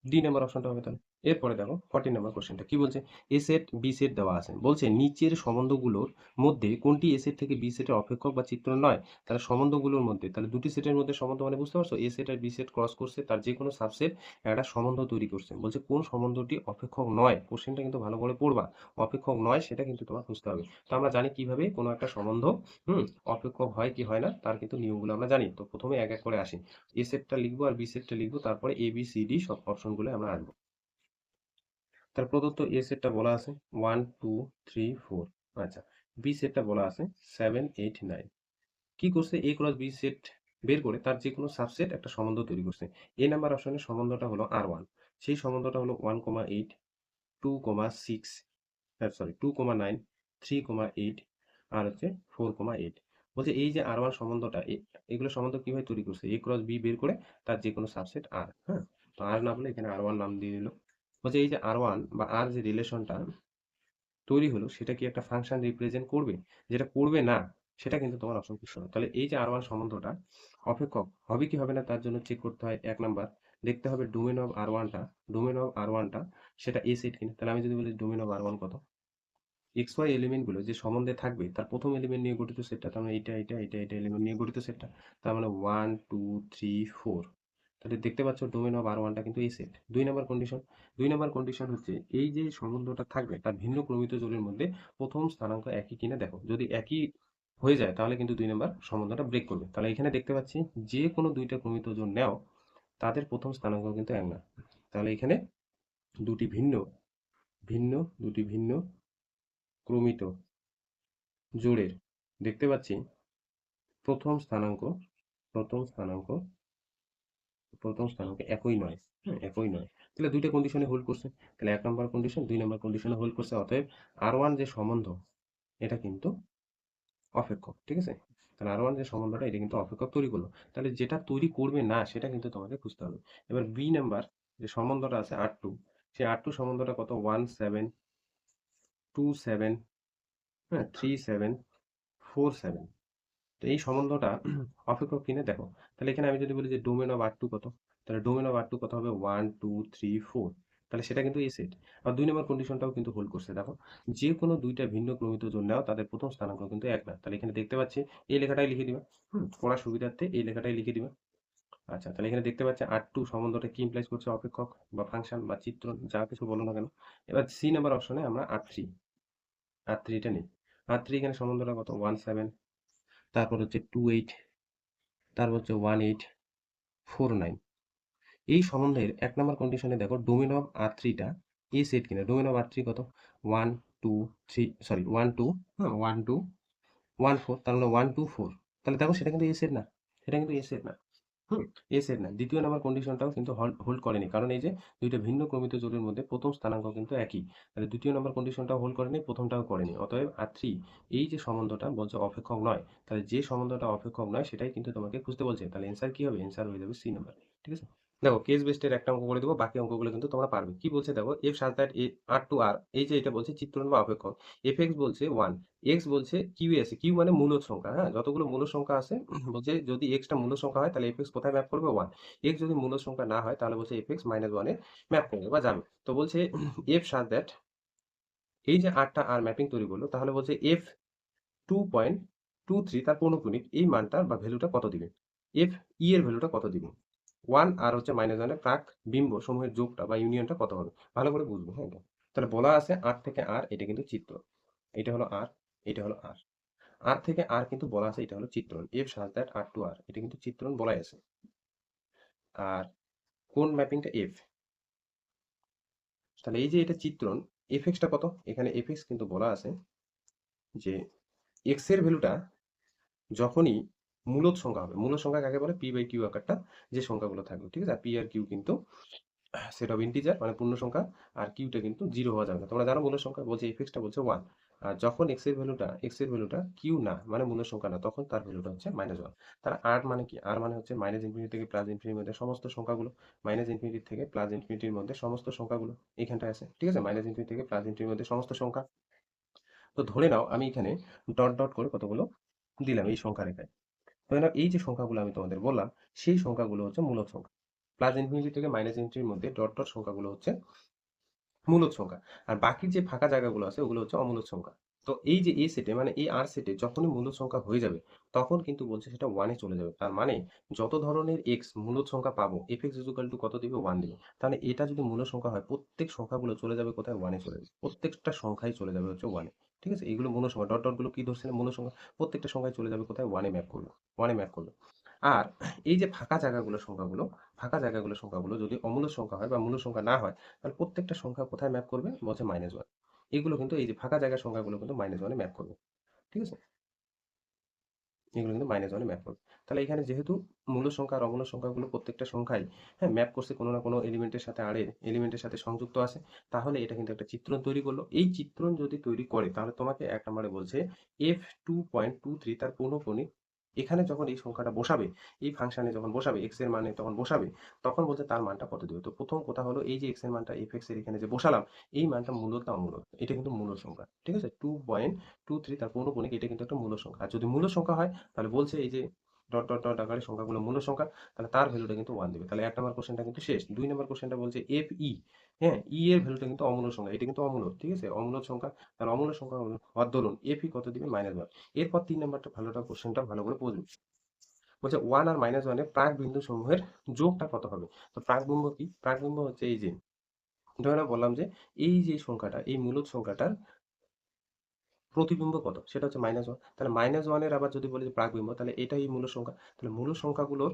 ডি নাম্বার অপশনটা হবে তাহলে। এরপরে দেখো 14 নাম্বার কোশ্চেনটা কি বলছে, এ সেট বি সেট দেওয়া আছে, বলছে নিচের সম্বন্ধগুলোর মধ্যে কোনটি এ সেট থেকে বি সেটের অপেক্ষক বা চিত্র নয়, তাহলে সম্বন্ধগুলোর মধ্যে, তাহলে দুটি সেটের মধ্যে সম্বন্ধ মানে বুঝতে পারছো, এ সেট আর বি সেট ক্রস করছে, তার যে কোনো সাবসেট একটা সম্বন্ধ তৈরি করছে, বলছে কোন সম্বন্ধটি অপেক্ষক নয়, কোশ্চেনটা কিন্তু ভালো করে পড়বা, অপেক্ষক নয় সেটা কিন্তু তোমার বুঝতে হবে। তো আমরা জানি কিভাবে কোনো একটা সম্বন্ধ অপেক্ষক হয় কি হয় না, তার কিন্তু নিয়মগুলো আমরা জানি। তো প্রথমে এক এক করে আসি, এ সেটটা লিখবো আর বি সেটটা লিখবো, তারপরে এ বি সি ডি সব অপশনগুলো আমরা আসবো। তার প্রদত্ত এ সেটটা বলা আছে 1 2 3 4, আচ্ছা বি সেটটা বলা আছে 7 8 9, কি করছে, এ ক্রস বি সেট বের করে তার যে কোনো সাবসেট একটা সম্বন্ধ তৈরি করছে। এ নাম্বার অপশনের সম্বন্ধটা হলো R1, সেই সম্বন্ধটা হলো 1,8 2,6, সরি 2,9 3,8 আর হচ্ছে 4,8, বলছে এই যে R1 সম্বন্ধটা এগুলো সম্বন্ধ কিভাবে তৈরি করছে, এ ক্রস বি বের করে তার যে কোনো সাবসেট আর, হ্যাঁ তো আর না বলে এখানে R1 নাম দিয়ে দিল। বলছে এই যে R1 বা আর যে রিলেশনটা তৈরি হলো সেটা কি একটা ফাংশন রিপ্রেজেন্ট করবে, যেটা করবে না সেটা কিন্তু তোমার অপশন কি শোনো। তাহলে এই যে R1 সম্বন্ধটা অপেক্ষক হবে কি হবে না তার জন্য চেক করতে হয়, 1 নাম্বার দেখতে হবে ডোমেন অফ R1টা, ডোমেন অফ R1টা সেটা এ সেট কিনা, তাহলে আমি যদি বলি ডোমেন অফ R1 কত, এক্স ওয়াই এলিমেন্টগুলো যে সম্বন্ধে থাকবে তার প্রথম এলিমেন্ট নিয়ে গঠিত সেটটা, তার মানে এটা এলিমেন্ট নিয়ে গঠিত সেটটা, তার মানে 1 2 3 4, তাহলে দেখতে পাচ্ছ ডোমেন অফ R1টা কিন্তু এই সেট। 2 নাম্বার কন্ডিশন হচ্ছে এই যে সম্বন্ধটা থাকবে তার ভিন্ন ক্রমিত জোড়ের মধ্যে প্রথম স্থানাঙ্ক একই কিনা দেখো, যদি একই হয়ে যায় তাহলে কিন্তু 2 নাম্বার সম্বন্ধটা ব্রেক করবে। তাহলে এখানে দেখতে পাচ্ছি যে কোনো দুইটা ক্রমিত জোড় নেও তাদের প্রথম স্থানাঙ্ক কিন্তু এক না, তাহলে এখানে দুটি ভিন্ন ভিন্ন দুটি ভিন্ন ক্রমিত জোড়ের দেখতে পাচ্ছি প্রথম স্থানাঙ্ক প্রথম স্থানাঙ্ক প্রথম স্থানাঙ্ক একই নয়, হ্যাঁ একই নয়, তাহলে দুইটা কন্ডিশনে হোল্ড করছে, তাহলে 1 নম্বর কন্ডিশন 2 নম্বর কন্ডিশনে হোল্ড করছে, অতএব R1 যে সম্বন্ধ এটা কিন্তু অপেক্ষক। ঠিক আছে, তাহলে R1 যে সম্বন্ধটা এটা কিন্তু অপেক্ষক তৈরি করলো, তাহলে যেটা তৈরি করবে না সেটা কিন্তু তোমাকে খুঁজতে হবে। এবার বি নাম্বার যে সম্বন্ধটা আছে R2, সেই R2 সম্বন্ধটা কত, 1 7 2 7, হ্যাঁ 3 7 4 7, তো এই সম্বন্ধটা অপেক্ষক কিনে দেখো। তাহলে এখানে আমি যদি বলি যে ডোমেন অফ আর টু কত, তাহলে ডোমেন অফ আর টু কত হবে 1 2 3 4, তাহলে সেটা কিন্তু এ সেট। আর 2 নম্বর কন্ডিশনটাও কিন্তু হোল্ড করছে দেখো, যে কোনো দুইটা ভিন্ন ক্রমিত জোড় নেওয়া তাদের প্রথম স্থানাঙ্ক কিন্তু এক না। তাহলে এখানে দেখতে পাচ্ছি এই লেখাটাই লিখে দিবা, পড়ার সুবিধার্থে এই লেখাটাই লিখে দিবা। আচ্ছা, তাহলে এখানে দেখতে পাচ্ছি আর টু সম্বন্ধটা কি ইমপ্লাইজ করছে, অপেক্ষক বা ফাংশন বা চিত্রণ যা কিছু বলো না কেন। এবার সি নাম্বার অপশনে আমরা আর থ্রিটা নিই। আর থ্রি এখানে সম্বন্ধটা কত 1 7, তারপর হচ্ছে 2 8, তারপর হচ্ছে 1 8 4 9। এই সম্বন্ধের 1 নম্বর কন্ডিশনে দেখো ডোমেন অফ আর থ্রিটা এ সেট কিনা। ডোমেন অফ আর থ্রি কত 1 2 3, সরি 1 2, হ্যাঁ 1 2 1 4, তার মানে 1 2 4। তাহলে দেখো সেটা কিন্তু এ সেট না, সেটা কিন্তু এ সেট না। হুম, এ সেট না। দ্বিতীয় নাম্বার কন্ডিশনটাও কিন্তু হোল্ড করেনি, কারণ এই যে দুইটা ভিন্ন ক্রমিত জোড়ের মধ্যে প্রথম স্থানাঙ্ক কিন্তু একই। তাহলে দ্বিতীয় নাম্বার কন্ডিশনটাও হোল্ড করেনি, প্রথমটাও করেনি। অতএব আর থ্রি এই যে সম্বন্ধটা বলছে অপেক্ষক নয়, তাহলে যে সম্বন্ধটা অপেক্ষক নয় সেটাই কিন্তু তোমাকে খুঁজতে বলছে। তাহলে অ্যান্সার কি হবে? অ্যান্সার হয়ে যাবে সি নাম্বার। ঠিক আছে, দেখো কেস বেসডের একটা অঙ্ক করে দেবো, বাকি অঙ্কগুলো কিন্তু তোমরা পারবে। কি বলছে দেখো, F such that R to আর, এই যে এটা বলছে চিত্রণ বা অপেক্ষক। এফ এক্স বলছে 1, এক্স বলছে কিউ আছে, কিউ মানে মূলদ সংখ্যা, হ্যাঁ যতগুলো মূলদ সংখ্যা আছে বলছে যদি এক্সটা মূলদ সংখ্যা হয় তাহলে এফ এক্স কোথায় ম্যাপ করবে 1, এক্স যদি মূলদ সংখ্যা না হয় তাহলে বলছে এফ এক্স -1 এ ম্যাপ করবে বা যাবে। তো বলছে এফ সাজ দ্যাট, এই যে আটটা আর ম্যাপিং তৈরি করলো, তাহলে বলছে এফ 2.23 তার পৌনঃপুনিক এই মানটা বা ভ্যালুটা কত দিবে, এফ ই এর ভ্যালুটা কত দিবে, 1 আর হচ্ছে -1 এর প্রাক বিম্ব সমূহের যোগটা বা ইউনিয়নটা কত হবে, ভালো করে বুঝবো। হ্যাঁ এটা। তাহলে বলা আছে আর থেকে আর, এটা কিন্তু চিত্র, এটা হলো আর, এটা হলো আর, আর থেকে আর কিন্তু বলা আছে এটা হলো চিত্রণ। F such that R to R, এটা কিন্তু চিত্রণ বলাই আছে। আর কোন ম্যাপিংটা এফ, তাহলে এই যে এটা চিত্রণ, এফ এক্সটা কত, এখানে এফ এক্স কিন্তু বলা আছে যে এক্স এর ভ্যালুটা যখনই মূলদ সংখ্যা হবে, মূলদ সংখ্যা কাকে বলে, পি বাই কিউ আকারটা যে সংখ্যাগুলো থাকবে, ঠিক আছে। আর পি আর কিউ কিন্তু সেট অফ ইন্টিজার মানে পূর্ণ সংখ্যা, আর কিউটা কিন্তু জিরো হওয়া যাবে না। তোমরা জানো মূল সংখ্যা বলছে এফ এক্সটা বলছে 1, আর যখন এক্স এর ভ্যালুটা কিউ না মানে মূল সংখ্যা না, তখন তার ভ্যালুটা হচ্ছে -1। তাহলে আর মানে কি, আর মানে হচ্ছে মাইনাস ইনফিনিটি থেকে প্লাস ইনফিনিটির মধ্যে সমস্ত সংখ্যাগুলো, মাইনাস ইনফিনিটি থেকে প্লাস ইনফিনিটির মধ্যে সমস্ত সংখ্যাগুলো এখানটায় আছে, ঠিক আছে। মাইনাস ইনফিনিটি থেকে প্লাস ইনফিনিটির মধ্যে সমস্ত সংখ্যা। তো ধরে নাও আমি এখানে ডট ডট করে কতগুলো দিলাম এই সংখ্যা রেখায়। ধরে নাও এই যে সংখ্যাগুলো আমি তোমাদের বললাম, সেই সংখ্যাগুলো হচ্ছে মূলদ সংখ্যা। প্লাস ইনফিনিটি থেকে মাইনাস ইনফিনিটির মধ্যে ডট ডট সংখ্যাগুলো হচ্ছে মূলদ সংখ্যা। আর বাকি যে ফাঁকা জায়গাগুলো আছে ওগুলো হচ্ছে অমূলদ সংখ্যা। তো এই যে এ সেটে মানে এই আর সেটে যখনই মূলদ সংখ্যা হয়ে যাবে, তখন কিন্তু বলছে সেটা 1-এ চলে যাবে। তার মানে যত ধরনের এক্স মূলদ সংখ্যা পাবো, এফ এক্স ইকুয়াল টু কত দিবে, 1 দিবে। তাহলে এটা যদি মূলদ সংখ্যা হয়, প্রত্যেক সংখ্যাগুলো চলে যাবে কোথায়, 1-এ চলে যাবে। প্রত্যেকটা সংখ্যাই চলে যাবে হচ্ছে 1-এ। ঠিক আছে, এগুলো মূল সংখ্যা, ডট ডট গুলো কি ধরছিলাম, মূল সংখ্যা। প্রত্যেকটা সংখ্যায় চলে যাবে কোথায়, 1-এ ম্যাপ করবে, 1-এ ম্যাপ করবে। আর এই যে ফাঁকা জায়গাগুলো সংখ্যাগুলো, ফাঁকা জায়গাগুলো সংখ্যাগুলো যদি অমূলদ সংখ্যা হয় বা মূল সংখ্যা না হয়, তাহলে প্রত্যেকটা সংখ্যা কোথায় ম্যাপ করবে, বলছে -1। এগুলো কিন্তু এই যে ফাঁকা জায়গার সংখ্যাগুলো কিন্তু -1-এ ম্যাপ করবে। ঠিক আছে, এগুলো কিন্তু -1-এ ম্যাপ করবে। তাহলে এখানে যেহেতু মূল সংখ্যা আর অমূল সংখ্যাগুলো প্রত্যেকটা সংখ্যাই হ্যাঁ ম্যাপ করছে কোনো না কোনো এলিমেন্টের সাথে, আরের এলিমেন্টের সাথে সংযুক্ত আছে, তাহলে এটা কিন্তু একটা চিত্রণ তৈরি করলো। এই চিত্রণ যদি তৈরি করে তাহলে তোমাকে 1 নম্বরে বলছে এফ 2.23 তার পৌনঃপুনিক এখানে যখন এই সংখ্যাটা বসাবে, এই ফাংশনে যখন বসাবে এক্স এর মানে তখন বসাবে, তখন বলছে তার মানটা কত দিবে। তো প্রথম কথা হলো এই যে এক্স এর মানটা এফ এক্স এর এখানে যে বসালাম, এই মানটা মূলত না অমূলত, এটা কিন্তু মূল সংখ্যা। ঠিক আছে, 2.23 তার পৌনঃপুনিক, এটা কিন্তু একটা মূল সংখ্যা। আর যদি মূল সংখ্যা হয় তাহলে বলছে এই যে ডট ডট ডট আকারে সংখ্যাগুলো মূল সংখ্যা, তাহলে তার ভ্যালুটা কিন্তু 1 দিবে। তাহলে 1 নম্বর কোশ্চেনটা কিন্তু শেষ। 2 নম্বর কোশ্চেনটা বলছে এফ ই, হ্যাঁ ই এর ভ্যালুটা কিন্তু অমূল সংখ্যা, এটা কিন্তু অমূল, ঠিক আছে, অমূল সংখ্যা। তাহলে অমূল সংখ্যা হওয়ার দরুন এফ ই কত দিবে, -1। এরপর 3 নম্বরটা ভালোটা কোশ্চেনটা ভালো করে বুঝবে। বলছে 1 আর -1 এর প্রাক বিন্দু সমূহের যোগটা কত হবে। তো প্রাক বিম্ব কি, প্রাক বিম্ব হচ্ছে এই যে ধরে নাও বললাম যে এই যে সংখ্যাটা, এই মূলদ সংখ্যাটার প্রতিবিম্ব কত, সেটা হচ্ছে -1। তাহলে -1 এর আবার যদি বলি যে প্রাকবিম্ব, তাহলে এটাই মূল সংখ্যা। তাহলে মূল সংখ্যাগুলোর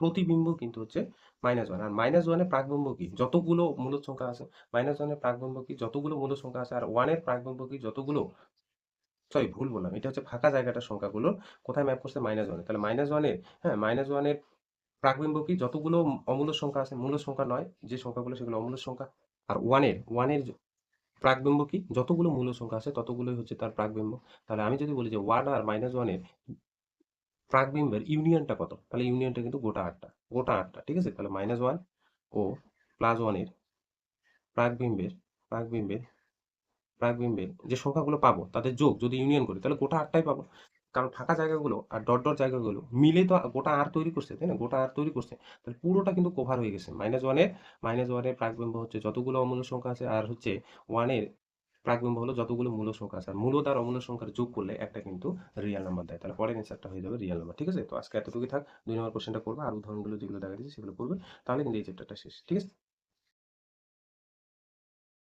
প্রতিবিম্ব কিন্তু হচ্ছে -1। আর -1 এর প্রাকবিম্ব কি, যতগুলো মূলদ সংখ্যা আছে, -1 এর প্রাকবিম্ব কি, যতগুলো মূল সংখ্যা আছে, আর 1 এর প্রাকবিম্ব কি, যতগুলো, সরি ভুল বললাম, এটা হচ্ছে ফাঁকা জায়গাটার সংখ্যাগুলো কোথায় ম্যাপ করছে, -1-এ। তাহলে -1 এর, হ্যাঁ -1 এর প্রাকবিম্ব কি, যতগুলো অমূল সংখ্যা আছে, মূল সংখ্যা নয় যে সংখ্যাগুলো সেগুলো অমূল সংখ্যা। আর 1 এর প্রাকবিম্ব কি, যতগুলো মূল সংখ্যা আছে ততগুলোই হচ্ছে তার প্রাকবিম্ব। তাহলে আমি যদি বলি যে 1 আর -1 এর প্রাকবিম্বের ইউনিয়নটা কত, তাহলে ইউনিয়নটা কিন্তু গোটা 8টা, গোটা 8টা। ঠিক আছে, তাহলে -1 ও +1 এর প্রাকবিম্বের প্রাকবিম্বের প্রাকবিম্বের যে সংখ্যাগুলো পাবো তাদের যোগ যদি ইউনিয়ন করি তাহলে গোটা 8টাই পাবো। কারণ ফাঁকা জায়গাগুলো আর ডট ডট জায়গাগুলো মিলে তো গোটা আর তৈরি করছে, তাই না? গোটা আর তৈরি করছে, তাহলে পুরোটা কিন্তু কভার হয়ে গেছে। মাইনাস ওয়ানের প্রাকবিম্ব হচ্ছে যতগুলো অমূল্য সংখ্যা আছে, আর হচ্ছে ওয়ানের প্রাকবিম্ব হলো যতগুলো মূল সংখ্যা আছে, আর মূল আর অমূল্য সংখ্যার যোগ করলে একটা কিন্তু রিয়েল নাম্বার দেয়। তাহলে পরের অ্যান্সারটা হয়ে যাবে রিয়েল নাম্বার। ঠিক আছে, তো আজকে এতটুকুই থাক। 2 নম্বর কোশ্চেনটা করবে, আর উদাহরণগুলো যেগুলো দেখা দিয়েছে সেগুলো করবে, তাহলে কিন্তু এই চ্যাপ্টারটা শেষ। ঠিক আছে।